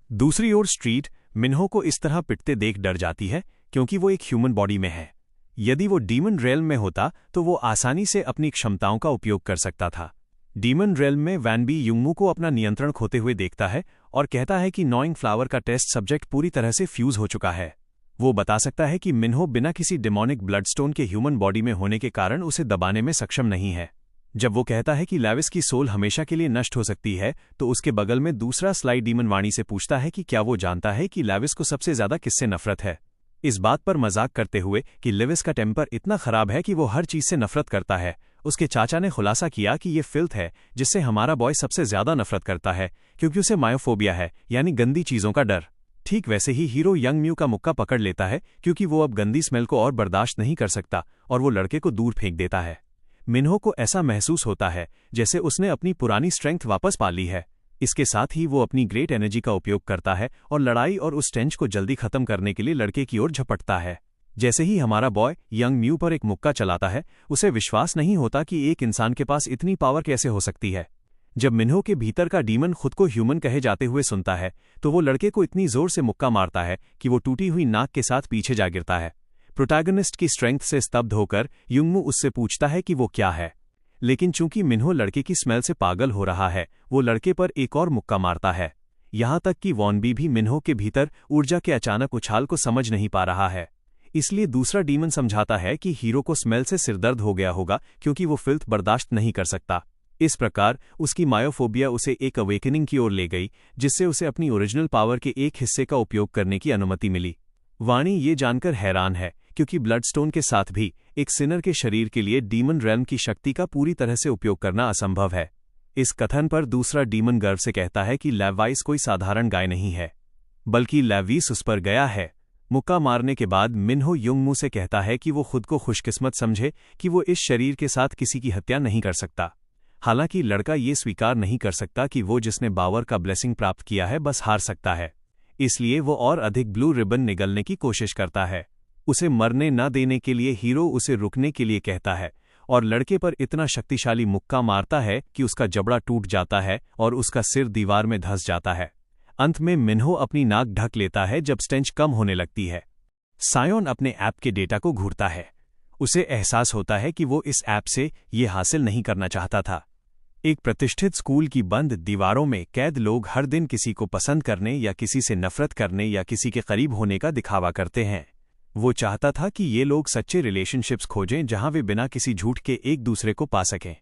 दूसरी ओर स्ट्रीट मिन्हो को इस तरह पिटते देख डर जाती है, क्योंकि वो एक ह्यूमन बॉडी में है। यदि वो डीमन रेल्म में होता तो वो आसानी से अपनी क्षमताओं का उपयोग कर सकता था। डीमन रेल्म में वैनबी युंगमू को अपना नियंत्रण खोते हुए देखता है और कहता है कि नॉइंग फ्लावर का टेस्ट सब्जेक्ट पूरी तरह से फ्यूज हो चुका है। वो बता सकता है कि मिन्हो बिना किसी डिमोनिक ब्लडस्टोन के ह्यूमन बॉडी में होने के कारण उसे दबाने में सक्षम नहीं है। जब वो कहता है कि लेविस की सोल हमेशा के लिए नष्ट हो सकती है, तो उसके बगल में दूसरा स्लाइड डीमन वाणी से पूछता है कि क्या वो जानता है कि लेविस को सबसे ज्यादा किससे नफरत है, इस बात पर मजाक करते हुए कि लेविस का टेम्पर इतना खराब है कि वो हर चीज से नफरत करता है। उसके चाचा ने खुलासा किया कि ये फिल्थ है जिससे हमारा बॉय सबसे ज्यादा नफरत करता है, क्योंकि उसे मायोफोबिया है, यानी गंदी चीजों का डर। ठीक वैसे ही हीरो यंग म्यू का मुक्का पकड़ लेता है, क्योंकि वो अब गंदी स्मेल को और बर्दाश्त नहीं कर सकता और वो लड़के को दूर फेंक देता है। मिन्हो को ऐसा महसूस होता है जैसे उसने अपनी पुरानी स्ट्रेंथ वापस पा ली है। इसके साथ ही वो अपनी ग्रेट एनर्जी का उपयोग करता है और लड़ाई और उस टेंच को जल्दी खत्म करने के लिए लड़के की ओर झपटता है। जैसे ही हमारा बॉय यंग म्यू पर एक मुक्का चलाता है, उसे विश्वास नहीं होता कि एक इंसान के पास इतनी पावर कैसे हो सकती है। जब मिन्हो के भीतर का डीमन खुद को ह्यूमन कहे जाते हुए सुनता है तो वो लड़के को इतनी जोर से मुक्का मारता है कि वो टूटी हुई नाक के साथ पीछे जा गिरता है। प्रोटैगनिस्ट की स्ट्रेंथ से स्तब्ध होकर युंगमू उससे पूछता है कि वो क्या है, लेकिन चूंकि मिन्हो लड़के की स्मेल से पागल हो रहा है, वो लड़के पर एक और मुक्का मारता है। यहां तक कि वॉनबी भी मिन्हो के भीतर ऊर्जा के अचानक उछाल को समझ नहीं पा रहा है, इसलिए दूसरा डीमन समझाता है कि हीरो को स्मेल से सिरदर्द हो गया होगा, क्योंकि वो फिल्थ बर्दाश्त नहीं कर सकता। इस प्रकार उसकी मायोफोबिया उसे एक अवेकनिंग की ओर ले गई, जिससे उसे अपनी ओरिजिनल पावर के एक हिस्से का उपयोग करने की अनुमति मिली। वाणी ये जानकर हैरान है, क्योंकि ब्लडस्टोन के साथ भी एक सिनर के शरीर के लिए डीमन रेल्म की शक्ति का पूरी तरह से उपयोग करना असंभव है। इस कथन पर दूसरा डीमन गर्व से कहता है कि लेवाइस कोई साधारण गाय नहीं है, बल्कि लेविस उस पर गया है। मुक्का मारने के बाद मिन्हो युंगमू से कहता है कि वो खुद को खुशकिस्मत समझे कि वो इस शरीर के साथ किसी की हत्या नहीं कर सकता। हालांकि लड़का ये स्वीकार नहीं कर सकता कि वो जिसने बावर का ब्लेसिंग प्राप्त किया है बस हार सकता है, इसलिए वो और अधिक ब्लू रिबन निगलने की कोशिश करता है। उसे मरने न देने के लिए हीरो उसे रुकने के लिए कहता है और लड़के पर इतना शक्तिशाली मुक्का मारता है कि उसका जबड़ा टूट जाता है और उसका सिर दीवार में धंस जाता है। अंत में मिन्हो अपनी नाक ढक लेता है जब स्टेंच कम होने लगती है। सायोन अपने ऐप के डेटा को घूरता है। उसे एहसास होता है कि वो इस ऐप से ये हासिल नहीं करना चाहता था। एक प्रतिष्ठित स्कूल की बंद दीवारों में कैद लोग हर दिन किसी को पसंद करने या किसी से नफरत करने या किसी के करीब होने का दिखावा करते हैं। वो चाहता था कि ये लोग सच्चे रिलेशनशिप्स खोजें जहां वे बिना किसी झूठ के एक दूसरे को पा सकें,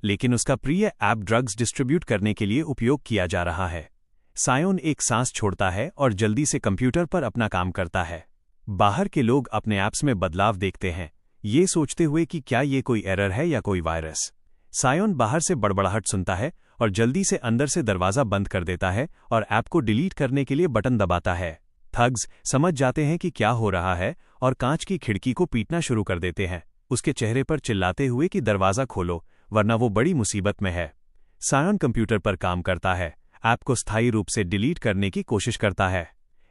लेकिन उसका प्रिय ऐप ड्रग्स डिस्ट्रीब्यूट करने के लिए उपयोग किया जा रहा है। सायोन एक सांस छोड़ता है और जल्दी से कंप्यूटर पर अपना काम करता है। बाहर के लोग अपने ऐप्स में बदलाव देखते हैं, ये सोचते हुए कि क्या ये कोई एरर है या कोई वायरस। सायोन बाहर से बड़बड़ाहट सुनता है और जल्दी से अंदर से दरवाज़ा बंद कर देता है और ऐप को डिलीट करने के लिए बटन दबाता है। थग्स समझ जाते हैं कि क्या हो रहा है और कांच की खिड़की को पीटना शुरू कर देते हैं, उसके चेहरे पर चिल्लाते हुए कि दरवाज़ा खोलो वरना वो बड़ी मुसीबत में है। सायोन कंप्यूटर पर काम करता है, ऐप को स्थायी रूप से डिलीट करने की कोशिश करता है।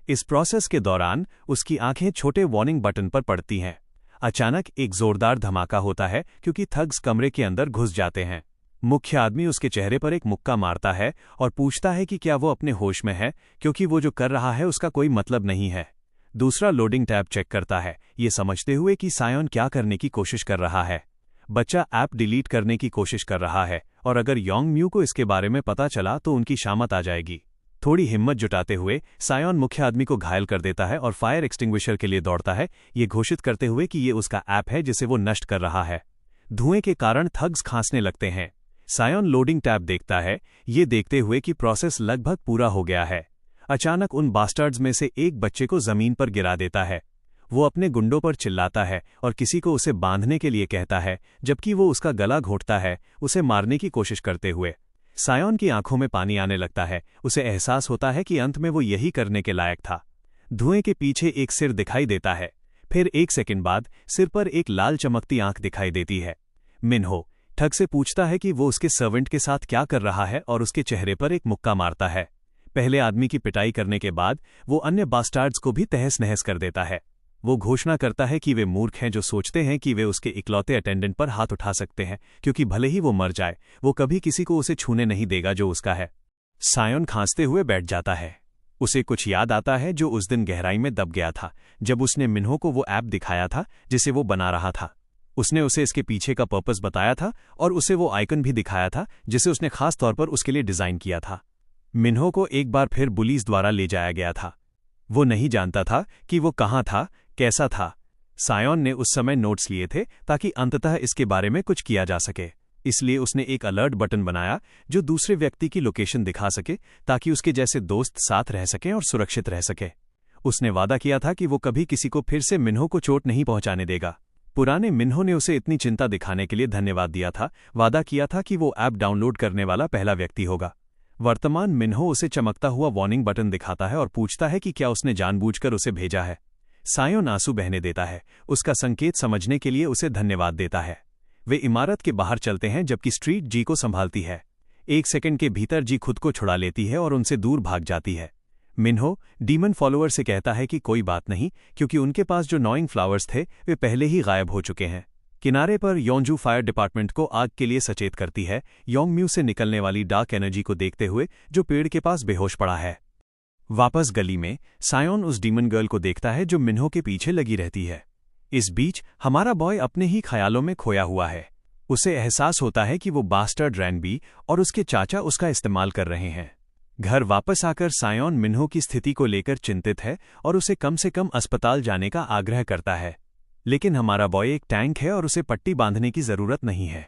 इस प्रोसेस के दौरान उसकी आंखें छोटे वार्निंग बटन पर पड़ती हैं। अचानक एक जोरदार धमाका होता है क्योंकि थग्स कमरे के अंदर घुस जाते हैं। मुख्य आदमी उसके चेहरे पर एक मुक्का मारता है और पूछता है कि क्या वो अपने होश में है, क्योंकि वो जो कर रहा है उसका कोई मतलब नहीं है। दूसरा लोडिंग टैब चेक करता है, ये समझते हुए कि सायोन क्या करने की कोशिश कर रहा है। बच्चा ऐप डिलीट करने की कोशिश कर रहा है और अगर योंग म्यू को इसके बारे में पता चला तो उनकी शामत आ जाएगी। थोड़ी हिम्मत जुटाते हुए सायोन मुख्य आदमी को घायल कर देता है और फायर एक्सटिंग्विशर के लिए दौड़ता है, ये घोषित करते हुए कि ये उसका ऐप है जिसे वो नष्ट कर रहा है। धुएं के कारण थग्स खांसने लगते हैं। सायोन लोडिंग टैब देखता है, ये देखते हुए कि प्रोसेस लगभग पूरा हो गया है। अचानक उन बास्टर्ड्स में से एक बच्चे को जमीन पर गिरा देता है। वो अपने गुंडों पर चिल्लाता है और किसी को उसे बांधने के लिए कहता है, जबकि वो उसका गला घोंटता है, उसे मारने की कोशिश करते हुए। सायोन की आंखों में पानी आने लगता है, उसे एहसास होता है कि अंत में वो यही करने के लायक था। धुएं के पीछे एक सिर दिखाई देता है, फिर एक सेकंड बाद सिर पर एक लाल चमकती आंख दिखाई देती है। मिन्हो ठग से पूछता है कि वो उसके सर्वेंट के साथ क्या कर रहा है और उसके चेहरे पर एक मुक्का मारता है। पहले आदमी की पिटाई करने के बाद वो अन्य बास्टार्ड्स को भी तहस नहस कर देता है। वो घोषणा करता है कि वे मूर्ख हैं जो सोचते हैं कि वे उसके इकलौते अटेंडेंट पर हाथ उठा सकते हैं, क्योंकि भले ही वो मर जाए वो कभी किसी को उसे छूने नहीं देगा जो उसका है। सायोन खांसते हुए बैठ जाता है। उसे कुछ याद आता है जो उस दिन गहराई में दब गया था, जब उसने मिन्हो को वो ऐप दिखाया था जिसे वो बना रहा था। उसने उसे इसके पीछे का पर्पस बताया था और उसे वो आइकन भी दिखाया था जिसे उसने खास तौर पर उसके लिए डिजाइन किया था। मिन्हो को एक बार फिर पुलिस द्वारा ले जाया गया था। वो नहीं जानता था कि वो कहाँ था, कैसा था। सायोन ने उस समय नोट्स लिए थे ताकि अंततः इसके बारे में कुछ किया जा सके, इसलिए उसने एक अलर्ट बटन बनाया जो दूसरे व्यक्ति की लोकेशन दिखा सके ताकि उसके जैसे दोस्त साथ रह सकें और सुरक्षित रह सके। उसने वादा किया था कि वो कभी किसी को फिर से मिन्हो को चोट नहीं पहुंचाने देगा। पुराने मिन्हो ने उसे इतनी चिंता दिखाने के लिए धन्यवाद दिया था, वादा किया था कि वो ऐप डाउनलोड करने वाला पहला व्यक्ति होगा। वर्तमान मिन्हो उसे चमकता हुआ वार्निंग बटन दिखाता है और पूछता है कि क्या उसने जानबूझकर उसे भेजा है। सायोन आंसू बहने देता है, उसका संकेत समझने के लिए उसे धन्यवाद देता है। वे इमारत के बाहर चलते हैं जबकि स्ट्रीट जी को संभालती है। एक सेकंड के भीतर जी खुद को छुड़ा लेती है और उनसे दूर भाग जाती है। मिन्हो डीमन फॉलोअर से कहता है कि कोई बात नहीं, क्योंकि उनके पास जो नॉइंग फ्लावर्स थे वे पहले ही गायब हो चुके हैं। किनारे पर योंजू फायर डिपार्टमेंट को आग के लिए सचेत करती है, योंग म्यू से निकलने वाली डार्क एनर्जी को देखते हुए जो पेड़ के पास बेहोश पड़ा है। वापस गली में सायोन उस डीमन गर्ल को देखता है जो मिन्हो के पीछे लगी रहती है। इस बीच हमारा बॉय अपने ही ख्यालों में खोया हुआ है। उसे एहसास होता है कि वो बास्टर्ड रैनबी और उसके चाचा उसका इस्तेमाल कर रहे हैं। घर वापस आकर सायोन मिन्हो की स्थिति को लेकर चिंतित है और उसे कम से कम अस्पताल जाने का आग्रह करता है, लेकिन हमारा बॉय एक टैंक है और उसे पट्टी बांधने की जरूरत नहीं है।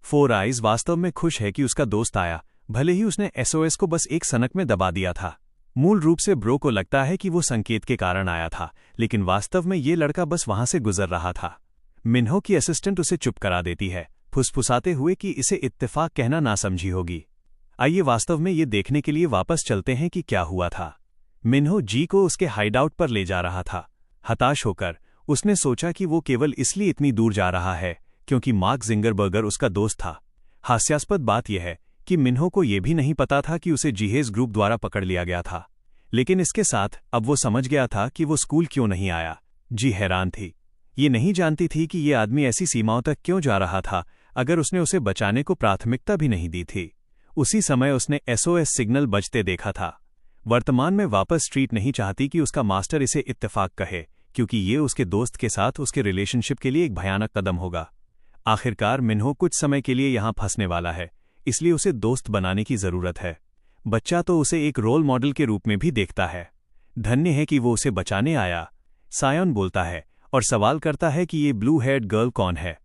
फोर आइज वास्तव में खुश है कि उसका दोस्त आया, भले ही उसने एसओएस को बस एक सनक में दबा दिया था। मूल रूप से ब्रो को लगता है कि वो संकेत के कारण आया था, लेकिन वास्तव में ये लड़का बस वहां से गुजर रहा था। मिन्हो की असिस्टेंट उसे चुप करा देती है, फुसफुसाते हुए कि इसे इत्तेफाक कहना ना समझी होगी। आइए वास्तव में ये देखने के लिए वापस चलते हैं कि क्या हुआ था। मिन्हो जी को उसके हाइडआउट पर ले जा रहा था। हताश होकर उसने सोचा कि वो केवल इसलिए इतनी दूर जा रहा है क्योंकि मार्क जिंगरबर्गर उसका दोस्त था। हास्यास्पद बात यह है कि मिन्हो को यह भी नहीं पता था कि उसे जिहेज ग्रुप द्वारा पकड़ लिया गया था, लेकिन इसके साथ अब वो समझ गया था कि वो स्कूल क्यों नहीं आया। जी हैरान थी। ये नहीं जानती थी कि ये आदमी ऐसी सीमाओं तक क्यों जा रहा था, अगर उसने उसे बचाने को प्राथमिकता भी नहीं दी थी। उसी समय उसने SOS सिग्नल बजते देखा था। वर्तमान में वापस स्ट्रीट नहीं चाहती कि उसका मास्टर इसे इत्तेफाक कहे, क्योंकि ये उसके दोस्त के साथ उसके रिलेशनशिप के लिए एक भयानक कदम होगा। आखिरकार मिन्हो कुछ समय के लिए यहाँ फंसने वाला है, इसलिए उसे दोस्त बनाने की जरूरत है। बच्चा तो उसे एक रोल मॉडल के रूप में भी देखता है। धन्य है कि वो उसे बचाने आया, सायोन बोलता है और सवाल करता है कि ये ब्लू हेयर्ड गर्ल कौन है।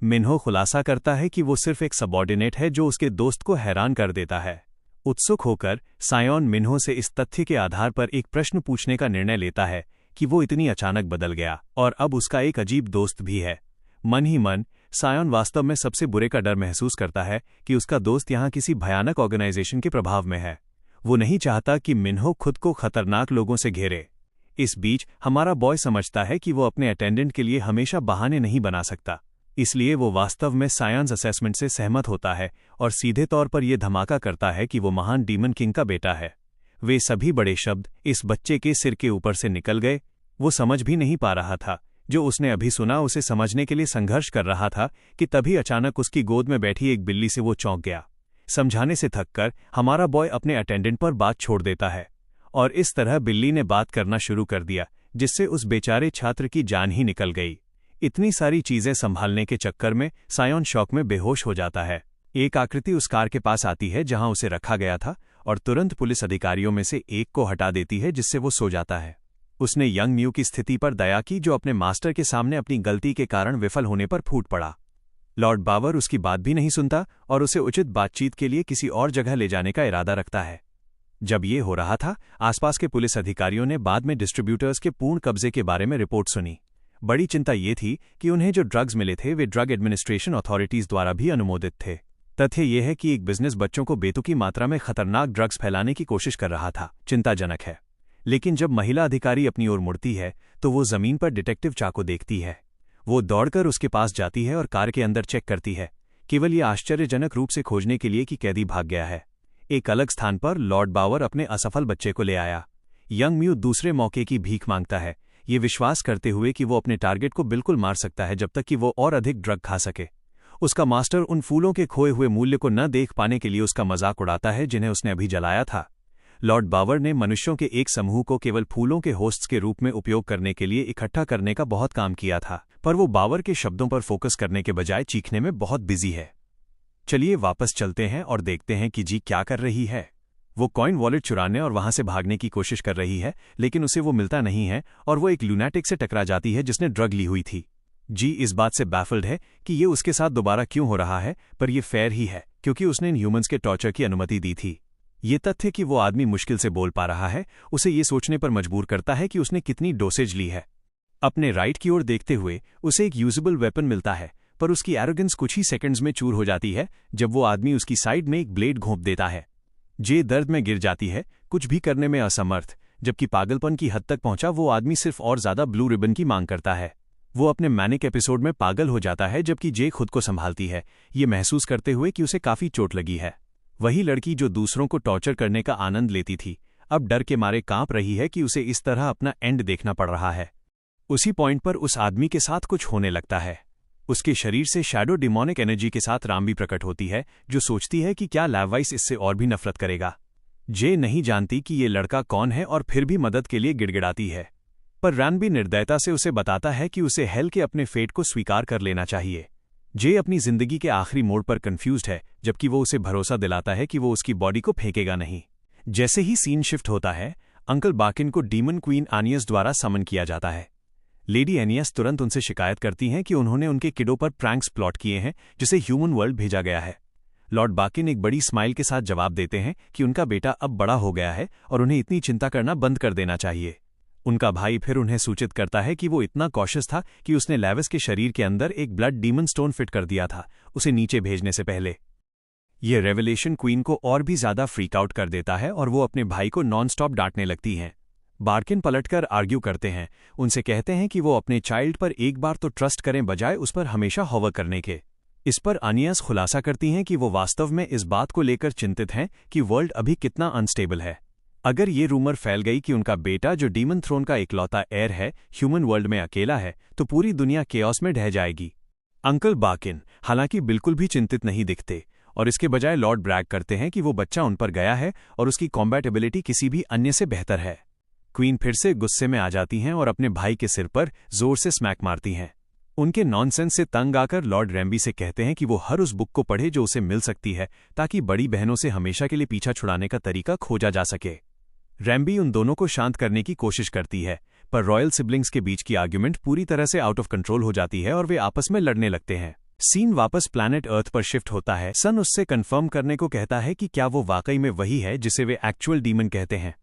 मिन्हो खुलासा करता है कि वो सिर्फ एक सबॉर्डिनेट है जो उसके दोस्त को हैरान कर देता है। उत्सुक होकर सायोन मिन्हो से इस तथ्य के आधार पर एक प्रश्न पूछने का निर्णय लेता है कि वो इतनी अचानक बदल गया और अब उसका एक अजीब दोस्त भी है। मन ही मन सायोन वास्तव में सबसे बुरे का डर महसूस करता है कि उसका दोस्त यहाँ किसी भयानक ऑर्गेनाइजेशन के प्रभाव में है। वो नहीं चाहता कि मिन्हो खुद को खतरनाक लोगों से घेरे। इस बीच हमारा बॉय समझता है कि वो अपने अटेंडेंट के लिए हमेशा बहाने नहीं बना सकता, इसलिए वो वास्तव में सायोन्स असेसमेंट से सहमत होता है और सीधे तौर पर यह धमाका करता है कि वो महान डीमन किंग का बेटा है। वे सभी बड़े शब्द इस बच्चे के सिर के ऊपर से निकल गए। वो समझ भी नहीं पा रहा था। जो उसने अभी सुना उसे समझने के लिए संघर्ष कर रहा था कि तभी अचानक उसकी गोद में बैठी एक बिल्ली से वो चौंक गया। समझाने से थककर हमारा बॉय अपने अटेंडेंट पर बात छोड़ देता है और इस तरह बिल्ली ने बात करना शुरू कर दिया, जिससे उस बेचारे छात्र की जान ही निकल गई। इतनी सारी चीजें संभालने के चक्कर में सायोन शौक में बेहोश हो जाता है। एक आकृति उस कार के पास आती है जहां उसे रखा गया था और तुरंत पुलिस अधिकारियों में से एक को हटा देती है, जिससे वो सो जाता है। उसने यंग म्यू की स्थिति पर दया की, जो अपने मास्टर के सामने अपनी गलती के कारण विफल होने पर फूट पड़ा। लॉर्ड बावर उसकी बात भी नहीं सुनता और उसे उचित बातचीत के लिए किसी और जगह ले जाने का इरादा रखता है। जब ये हो रहा था, आसपास के पुलिस अधिकारियों ने बाद में डिस्ट्रीब्यूटर्स के पूर्ण कब्जे के बारे में रिपोर्ट सुनी। बड़ी चिंता ये थी कि उन्हें जो ड्रग्स मिले थे वे ड्रग एडमिनिस्ट्रेशन अथॉरिटीज द्वारा भी अनुमोदित थे। तथ्य यह है कि एक बिजनेस बच्चों को बेतुकी मात्रा में खतरनाक ड्रग्स फैलाने की कोशिश कर रहा था। चिंताजनक है। लेकिन जब महिला अधिकारी अपनी ओर मुड़ती है तो वो जमीन पर डिटेक्टिव चाको देखती है। वो दौड़कर उसके पास जाती है और कार के अंदर चेक करती है, केवल ये आश्चर्यजनक रूप से खोजने के लिए कि कैदी भाग गया है। एक अलग स्थान पर लॉर्ड बावर अपने असफल बच्चे को ले आया। यंग म्यू दूसरे मौके की भीख मांगता है, ये विश्वास करते हुए कि वो अपने टारगेट को बिल्कुल मार सकता है जब तक कि वो और अधिक ड्रग खा सके। उसका मास्टर उन फूलों के खोए हुए मूल्य को न देख पाने के लिए उसका मजाक उड़ाता है जिन्हें उसने अभी जलाया था। लॉर्ड बावर ने मनुष्यों के एक समूह को केवल फूलों के होस्ट्स के रूप में उपयोग करने के लिए इकट्ठा करने का बहुत काम किया था, पर वो बावर के शब्दों पर फोकस करने के बजाय चीखने में बहुत बिजी है। चलिए वापस चलते हैं और देखते हैं कि जी क्या कर रही है। वो कॉइन वॉलेट चुराने और वहां से भागने की कोशिश कर रही है, लेकिन उसे वो मिलता नहीं है और वो एक लूनाटिक से टकरा जाती है जिसने ड्रग ली हुई थी। जी इस बात से बैफल्ड है कि ये उसके साथ दोबारा क्यों हो रहा है, पर ये फेयर ही है क्योंकि उसने इन ह्यूमंस के टॉर्चर की अनुमति दी थी। ये तथ्य कि वो आदमी मुश्किल से बोल पा रहा है उसे ये सोचने पर मजबूर करता है कि उसने कितनी डोसेज ली है। अपने राइट की ओर देखते हुए उसे एक यूजेबल वेपन मिलता है, पर उसकी एरोगेंस कुछ ही सेकंड्स में चूर हो जाती है जब वो आदमी उसकी साइड में एक ब्लेड घोंप देता है। जे दर्द में गिर जाती है, कुछ भी करने में असमर्थ। जबकि पागलपन की हद तक पहुंचा वो आदमी सिर्फ और ज्यादा ब्लू रिबन की मांग करता है। वो अपने मैनिक एपिसोड में पागल हो जाता है जबकि जे खुद को संभालती है, ये महसूस करते हुए कि उसे काफी चोट लगी है। वही लड़की जो दूसरों को टॉर्चर करने का आनंद लेती थी, अब डर के मारे कांप रही है कि उसे इस तरह अपना एंड देखना पड़ रहा है। उसी पॉइंट पर उस आदमी के साथ कुछ होने लगता है। उसके शरीर से शैडो डिमोनिक एनर्जी के साथ राम भी प्रकट होती है, जो सोचती है कि क्या लैववाइस इससे और भी नफरत करेगा। जे नहीं जानती कि ये लड़का कौन है और फिर भी मदद के लिए गिड़गिड़ाती है, पर रैन भी निर्दयता से उसे बताता है कि उसे हेल के अपने फेट को स्वीकार कर लेना चाहिए। जे अपनी जिंदगी के आखिरी मोड़ पर कंफ्यूज्ड है, जबकि वो उसे भरोसा दिलाता है कि वो उसकी बॉडी को फेंकेगा नहीं। जैसे ही सीन शिफ्ट होता है, अंकल बाकिन को डीमन क्वीन आनियस द्वारा समन किया जाता है। लेडी एनियस तुरंत उनसे शिकायत करती हैं कि उन्होंने उनके किडों पर प्रैंक्स प्लॉट किए हैं जिसे ह्यूमन वर्ल्ड भेजा गया है। लॉर्ड बाकिन एक बड़ी स्माइल के साथ जवाब देते हैं कि उनका बेटा अब बड़ा हो गया है और उन्हें इतनी चिंता करना बंद कर देना चाहिए। उनका भाई फिर उन्हें सूचित करता है कि वो इतना कॉशियस था कि उसने लेविस के शरीर के अंदर एक ब्लड डीमन स्टोन फिट कर दिया था उसे नीचे भेजने से पहले। यह रेवलेशन क्वीन को और भी ज्यादा फ्रीक आउट कर देता है और वो अपने भाई को नॉन स्टॉप डांटने लगती हैं। बार्किन पलटकर आर्ग्यू करते हैं, उनसे कहते हैं कि वो अपने चाइल्ड पर एक बार तो ट्रस्ट करें बजाय उस पर हमेशा हॉवर करने के। इस पर आनियस खुलासा करती हैं कि वो वास्तव में इस बात को लेकर चिंतित हैं कि वर्ल्ड अभी कितना अनस्टेबल है। अगर ये रूमर फैल गई कि उनका बेटा जो डीमन थ्रोन का इकलौता एयर है ह्यूमन वर्ल्ड में अकेला है, तो पूरी दुनिया केओस में ढह जाएगी। अंकल बाकिन हालांकि बिल्कुल भी चिंतित नहीं दिखते और इसके बजाय लॉर्ड ब्रैग करते हैं कि वो बच्चा उन पर गया है और उसकी कॉम्बैट एबिलिटी किसी भी अन्य से बेहतर है। क्वीन फिर से गुस्से में आ जाती हैं और अपने भाई के सिर पर जोर से स्मैक मारती हैं। उनके नॉनसेंस से तंग आकर लॉर्ड रैम्बी से कहते हैं कि वो हर उस बुक को पढ़े जो उसे मिल सकती है, ताकि बड़ी बहनों से हमेशा के लिए पीछा छुड़ाने का तरीका खोजा जा सके। रैम्बी उन दोनों को शांत करने की कोशिश करती है, पर रॉयल सिबलिंग्स के बीच की आर्ग्यूमेंट पूरी तरह से आउट ऑफ कंट्रोल हो जाती है और वे आपस में लड़ने लगते हैं। सीन वापस प्लैनेट अर्थ पर शिफ्ट होता है। सन उससे कंफर्म करने को कहता है कि क्या वो वाकई में वही है जिसे वे एक्चुअल डीमन कहते हैं।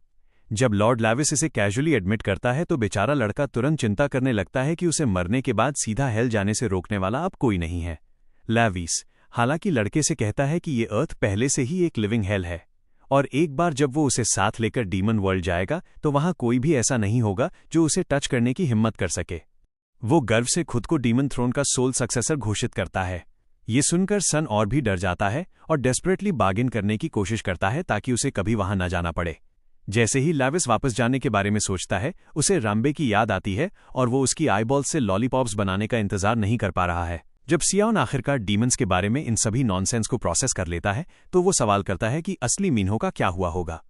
जब लॉर्ड लैविस इसे कैजुअली एडमिट करता है तो बेचारा लड़का तुरंत चिंता करने लगता है कि उसे मरने के बाद सीधा हेल जाने से रोकने वाला अब कोई नहीं है। लैविस हालांकि लड़के से कहता है कि ये अर्थ पहले से ही एक लिविंग हेल है और एक बार जब वो उसे साथ लेकर डीमन वर्ल्ड जाएगा तो वहां कोई भी ऐसा नहीं होगा जो उसे टच करने की हिम्मत कर सके। वो गर्व से खुद को डीमन थ्रोन का सोल सक्सेसर घोषित करता है। ये सुनकर सन और भी डर जाता है और डेस्परेटली बार्गेन करने की कोशिश करता है ताकि उसे कभी वहां न जाना पड़े। जैसे ही लैविस वापस जाने के बारे में सोचता है, उसे राम्बे की याद आती है और वो उसकी आईबॉल से लॉलीपॉप्स बनाने का इंतजार नहीं कर पा रहा है। जब सियाओन आखिरकार डीमंस के बारे में इन सभी नॉनसेंस को प्रोसेस कर लेता है तो वो सवाल करता है कि असली मिन्हो का क्या हुआ होगा।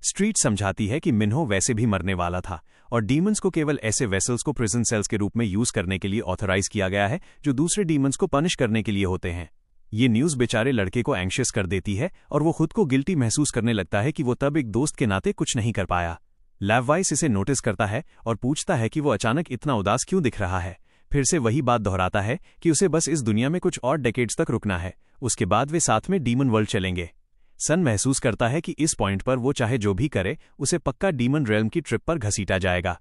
स्ट्रीट समझाती है कि मिन्हो वैसे भी मरने वाला था और डीमंस को केवल ऐसे वेसल्स को प्रिजन सेल्स के रूप में यूज करने के लिए ऑथराइज किया गया है जो दूसरे डीमंस को पनिश करने के लिए होते हैं। ये न्यूज़ बेचारे लड़के को एंग्शियस कर देती है और वो खुद को गिल्टी महसूस करने लगता है कि वो तब एक दोस्त के नाते कुछ नहीं कर पाया। लैववाइस इसे नोटिस करता है और पूछता है कि वो अचानक इतना उदास क्यों दिख रहा है। फिर से वही बात दोहराता है कि उसे बस इस दुनिया में कुछ और डेकेड्स तक रुकना है, उसके बाद वे साथ में डीमन वर्ल्ड चलेंगे। सन महसूस करता है कि इस पॉइंट पर वो चाहे जो भी करे उसे पक्का डीमन रेल्म की ट्रिप पर घसीटा जाएगा।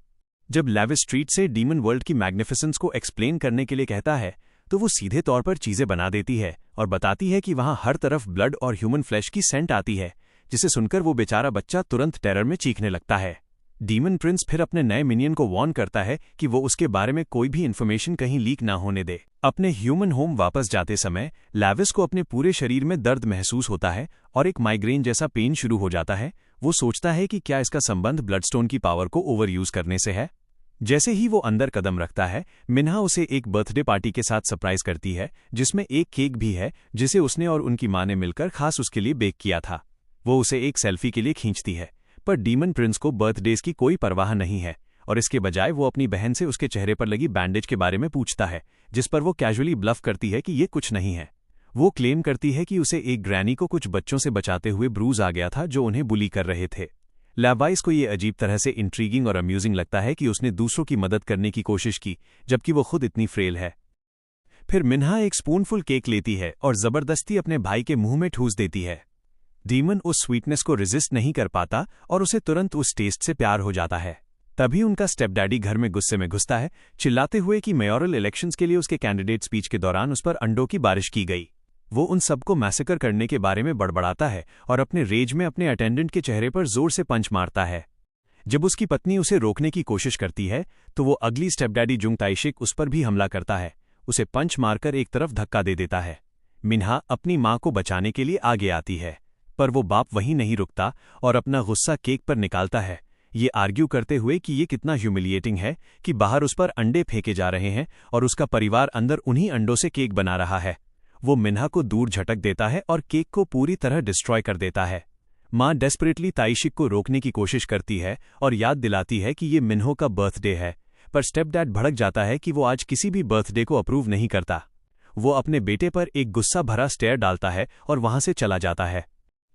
जब लैविस स्ट्रीट से डीमन वर्ल्ड की मैग्निफिसेंस को एक्सप्लेन करने के लिए कहता है तो वो सीधे तौर पर चीजें बना देती है और बताती है कि वहां हर तरफ ब्लड और ह्यूमन फ्लैश की सेंट आती है, जिसे सुनकर वो बेचारा बच्चा तुरंत टेरर में चीखने लगता है। डीमन प्रिंस फिर अपने नए मिनियन को वार्न करता है कि वो उसके बारे में कोई भी इन्फॉर्मेशन कहीं लीक ना होने दे। अपने ह्यूमन होम वापस जाते समय लैविस को अपने पूरे शरीर में दर्द महसूस होता है और एक माइग्रेन जैसा पेन शुरू हो जाता है। वो सोचता है कि क्या इसका संबंध ब्लडस्टोन की पावर को ओवर यूज करने से है। जैसे ही वो अंदर कदम रखता है, मिन्हा उसे एक बर्थडे पार्टी के साथ सरप्राइज करती है जिसमें एक केक भी है जिसे उसने और उनकी मां ने मिलकर खास उसके लिए बेक किया था। वो उसे एक सेल्फी के लिए खींचती है, पर डीमन प्रिंस को बर्थडेज की कोई परवाह नहीं है और इसके बजाय वो अपनी बहन से उसके चेहरे पर लगी बैंडेज के बारे में पूछता है, जिस पर वो कैजुअली ब्लफ करती है कि ये कुछ नहीं है। वो क्लेम करती है कि उसे एक ग्रैनी को कुछ बच्चों से बचाते हुए ब्रूज आ गया था जो उन्हें बुली कर रहे थे। लैवाइस को ये अजीब तरह से इंट्रीगिंग और अम्यूजिंग लगता है कि उसने दूसरों की मदद करने की कोशिश की जबकि वो खुद इतनी फ्रेल है। फिर मिन्हा एक स्पूनफुल केक लेती है और जबरदस्ती अपने भाई के मुंह में ठूस देती है। डीमन उस स्वीटनेस को रेजिस्ट नहीं कर पाता और उसे तुरंत उस टेस्ट से प्यार हो जाता है। तभी उनका स्टेपडैडी घर में गुस्से में घुसता है, चिल्लाते हुए कि मेयोरल इलेक्शंस के लिए उसके कैंडिडेट स्पीच के दौरान उस पर अंडों की बारिश की गई। वो उन सबको मैसेकर करने के बारे में बड़बड़ाता है और अपने रेज में अपने अटेंडेंट के चेहरे पर जोर से पंच मारता है। जब उसकी पत्नी उसे रोकने की कोशिश करती है तो वो अगली स्टेपडैडी जुंग ताइशिक उस पर भी हमला करता है, उसे पंच मारकर एक तरफ धक्का दे देता है। मिन्हा अपनी मां को बचाने के लिए आगे आती है, पर वो बाप वहीं नहीं रुकता और अपना गुस्सा केक पर निकालता है, ये आर्ग्यू करते हुए कि ये कितना ह्यूमिलिएटिंग है कि बाहर उस पर अंडे फेंके जा रहे हैं और उसका परिवार अंदर उन्हीं अंडों से केक बना रहा है। वो मिन्हा को दूर झटक देता है और केक को पूरी तरह डिस्ट्रॉय कर देता है। मां डेस्परेटली ताइशिक को रोकने की कोशिश करती है और याद दिलाती है कि ये मिन्हो का बर्थडे है, पर स्टेपडैड भड़क जाता है कि वो आज किसी भी बर्थडे को अप्रूव नहीं करता। वो अपने बेटे पर एक गुस्सा भरा स्टेयर डालता है और वहां से चला जाता है।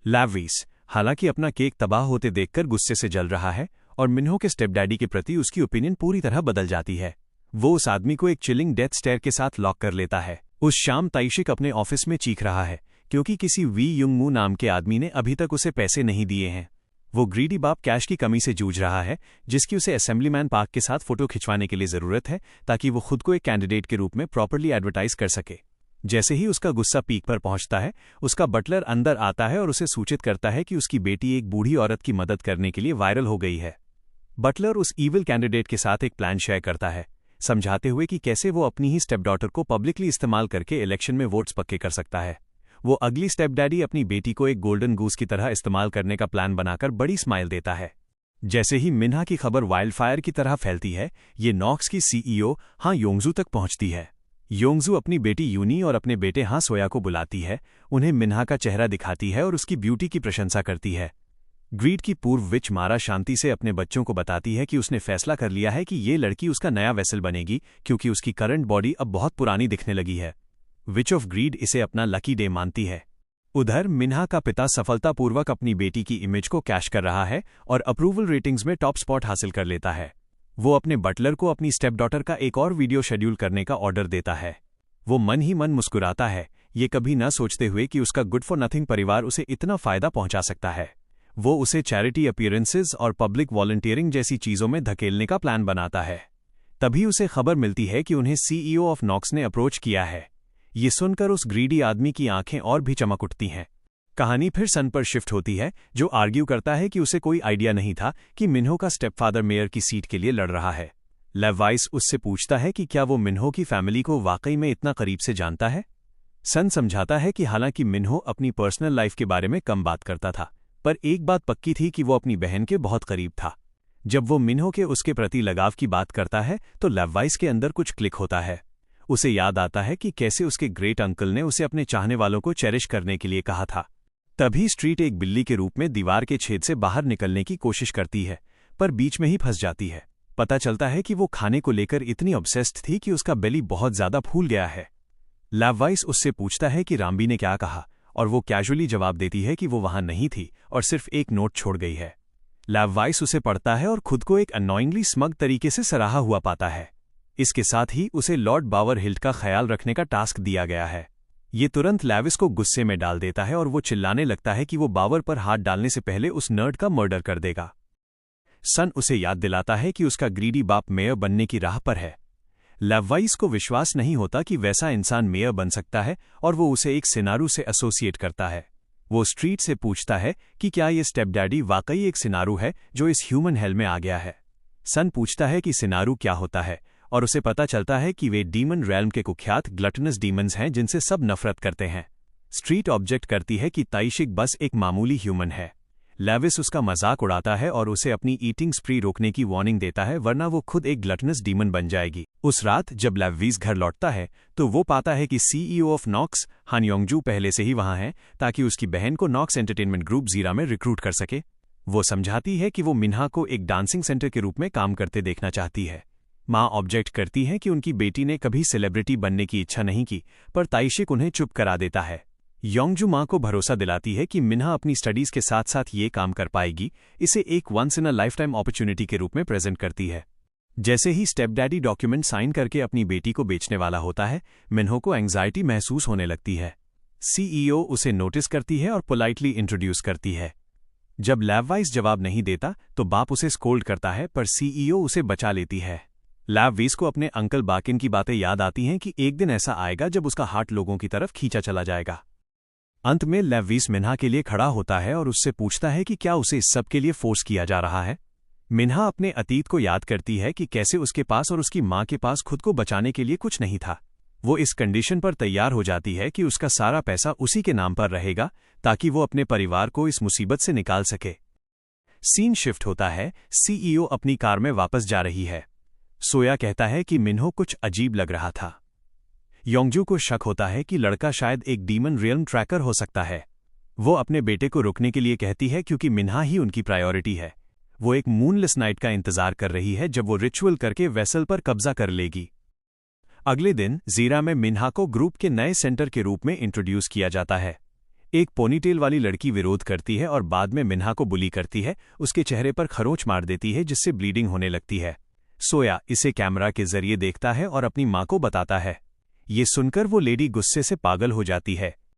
लैविस हालांकि अपना केक तबाह होते देखकर गुस्से से जल रहा है और मिन्हो के स्टेपडैडी के प्रति उसकी ओपिनियन पूरी तरह बदल जाती है। वो उस आदमी को एक चिलिंग डेथ स्टेयर के साथ लॉक कर लेता है। उस शाम ताइशिक अपने ऑफिस में चीख रहा है क्योंकि किसी वी युंग मू नाम के आदमी ने अभी तक उसे पैसे नहीं दिए हैं। वो ग्रीडी बाप कैश की कमी से जूझ रहा है जिसकी उसे असेंबलीमैन पार्क के साथ फोटो खिंचवाने के लिए जरूरत है ताकि वो खुद को एक कैंडिडेट के रूप में प्रॉपर्ली एडवर्टाइज कर सके। जैसे ही उसका गुस्सा पीक पर पहुंचता है, उसका बटलर अंदर आता है और उसे सूचित करता है कि उसकी बेटी एक बूढ़ी औरत की मदद करने के लिए वायरल हो गई है। बटलर उस ईविल कैंडिडेट के साथ एक प्लान शेयर करता है, समझाते हुए कि कैसे वो अपनी ही स्टेपडॉटर को पब्लिकली इस्तेमाल करके इलेक्शन में वोट्स पक्के कर सकता है। वो अगली स्टेप डैडी अपनी बेटी को एक गोल्डन गूस की तरह इस्तेमाल करने का प्लान बनाकर बड़ी स्माइल देता है। जैसे ही मिन्हा की खबर वाइल्डफायर की तरह फैलती है, ये नॉक्स की सीईओ हां योंगजू तक पहुंचती है। योंगजू अपनी बेटी यूनी और अपने बेटे हां सोया को बुलाती है, उन्हें मिन्हा का चेहरा दिखाती है और उसकी ब्यूटी की प्रशंसा करती है। ग्रीड की पूर्व विच मारा शांति से अपने बच्चों को बताती है कि उसने फैसला कर लिया है कि ये लड़की उसका नया वेसल बनेगी क्योंकि उसकी करंट बॉडी अब बहुत पुरानी दिखने लगी है। विच ऑफ ग्रीड इसे अपना लकी डे मानती है। उधर मिन्हा का पिता सफलतापूर्वक अपनी बेटी की इमेज को कैश कर रहा है और अप्रूवल रेटिंग्स में टॉप स्पॉट हासिल कर लेता है। वो अपने बटलर को अपनी स्टेप डॉटर का एक और वीडियो शेड्यूल करने का ऑर्डर देता है। वो मन ही मन मुस्कुराता है, ये कभी न सोचते हुए कि उसका गुड फॉर नथिंग परिवार उसे इतना फायदा पहुंचा सकता है। वो उसे चैरिटी अपीयरेंसेस और पब्लिक वॉलंटियरिंग जैसी चीजों में धकेलने का प्लान बनाता है। तभी उसे खबर मिलती है कि उन्हें सीईओ ऑफ नॉक्स ने अप्रोच किया है। ये सुनकर उस ग्रीडी आदमी की आंखें और भी चमक उठती हैं। कहानी फिर सन पर शिफ्ट होती है, जो आर्ग्यू करता है कि उसे कोई आइडिया नहीं था कि मिन्हो का स्टेपफादर मेयर की सीट के लिए लड़ रहा है। लेवाइस उससे पूछता है कि क्या वो मिन्हो की फैमिली को वाकई में इतना करीब से जानता है। सन समझाता है कि हालांकि मिन्हो अपनी पर्सनल लाइफ के बारे में कम बात करता था, पर एक बात पक्की थी कि वो अपनी बहन के बहुत करीब था। जब वो मिन्हो के उसके प्रति लगाव की बात करता है तो लेवाइस के अंदर कुछ क्लिक होता है। उसे याद आता है कि कैसे उसके ग्रेट अंकल ने उसे अपने चाहने वालों को चेरिश करने के लिए कहा था। तभी स्ट्रीट एक बिल्ली के रूप में दीवार के छेद से बाहर निकलने की कोशिश करती है, पर बीच में ही फंस जाती है। पता चलता है कि वो खाने को लेकर इतनी ऑब्सेस्ड थी कि उसका बेली बहुत ज्यादा फूल गया है। लेवाइस उससे पूछता है कि राम्बी ने क्या कहा, और वो कैजुअली जवाब देती है कि वो वहां नहीं थी और सिर्फ एक नोट छोड़ गई है। लेवाइस उसे पढ़ता है और खुद को एक अनॉइंगली स्मग तरीके से सराहा हुआ पाता है। इसके साथ ही उसे लॉर्ड बावर हिल्ट का ख्याल रखने का टास्क दिया गया है। ये तुरंत लेविस को गुस्से में डाल देता है और वो चिल्लाने लगता है कि वो बावर पर हाथ डालने से पहले उस नर्ड का मर्डर कर देगा। सन उसे याद दिलाता है कि उसका ग्रीडी बाप मेयर बनने की राह पर है। लेवाइस को विश्वास नहीं होता कि वैसा इंसान मेयर बन सकता है और वो उसे एक सिनारू से एसोसिएट करता है। वो स्ट्रीट से पूछता है कि क्या ये स्टेप डैडी वाकई एक सिनारू है जो इस ह्यूमन हेल में आ गया है। सन पूछता है कि सिनारू क्या होता है और उसे पता चलता है कि वे डीमन रैल्म के कुख्यात ग्लटनस डीमंस हैं जिनसे सब नफरत करते हैं। स्ट्रीट ऑब्जेक्ट करती है कि ताइशिक बस एक मामूली ह्यूमन है। लेविस उसका मजाक उड़ाता है और उसे अपनी ईटिंग स्प्री रोकने की वार्निंग देता है, वरना वो खुद एक ग्लटनस डीमन बन जाएगी। उस रात जब लेविस घर लौटता है तो वो पाता है कि सीईओ ऑफ नॉक्स हान योंगजू पहले से ही वहां है ताकि उसकी बहन को नॉक्स एंटरटेनमेंट ग्रुप जीरा में रिक्रूट कर सके। वो समझाती है कि वो मिन्हा को एक डांसिंग सेंटर के रूप में काम करते देखना चाहती है। माँ ऑब्जेक्ट करती है कि उनकी बेटी ने कभी सेलिब्रिटी बनने की इच्छा नहीं की, पर ताइशिक उन्हें चुप करा देता है। योंगजू माँ को भरोसा दिलाती है कि मिन्हा अपनी स्टडीज के साथ साथ ये काम कर पाएगी, इसे एक once in a lifetime opportunity के रूप में प्रेजेंट करती है। जैसे ही स्टेप डैडी डॉक्यूमेंट साइन करके अपनी बेटी को बेचने वाला होता है, मिन्हो को एंग्जाइटी महसूस होने लगती है। सीईओ उसे नोटिस करती है और पोलाइटली इंट्रोड्यूस करती है। जब लेवाइस जवाब नहीं देता तो बाप उसे स्कोल्ड करता है, पर सीईओ उसे बचा लेती है। लेविस को अपने अंकल बाकिन की बातें याद आती हैं कि एक दिन ऐसा आएगा जब उसका हार्ट लोगों की तरफ खींचा चला जाएगा। अंत में लेविस मिन्हा के लिए खड़ा होता है और उससे पूछता है कि क्या उसे इस सब के लिए फोर्स किया जा रहा है। मिन्हा अपने अतीत को याद करती है कि कैसे उसके पास और उसकी माँ के पास खुद को बचाने के लिए कुछ नहीं था। वो इस कंडीशन पर तैयार हो जाती है कि उसका सारा पैसा उसी के नाम पर रहेगा ताकि वो अपने परिवार को इस मुसीबत से निकाल सके। सीन शिफ्ट होता है, सीईओ अपनी कार में वापस जा रही है। सोया कहता है कि मिन्हो कुछ अजीब लग रहा था। योंगजू को शक होता है कि लड़का शायद एक डीमन रियल्म ट्रैकर हो सकता है। वो अपने बेटे को रुकने के लिए कहती है क्योंकि मिन्हा ही उनकी प्रायोरिटी है। वो एक मूनलेस नाइट का इंतजार कर रही है जब वो रिचुअल करके वेसल पर कब्जा कर लेगी। अगले दिन जीरा में मिन्हा को ग्रुप के नए सेंटर के रूप में इंट्रोड्यूस किया जाता है। एक पोनीटेल वाली लड़की विरोध करती है और बाद में मिन्हा को बुली करती है, उसके चेहरे पर खरोंच मार देती है जिससे ब्लीडिंग होने लगती है। सोया इसे कैमरा के जरिए देखता है और अपनी माँ को बताता है। ये सुनकर वो लेडी गुस्से से पागल हो जाती है।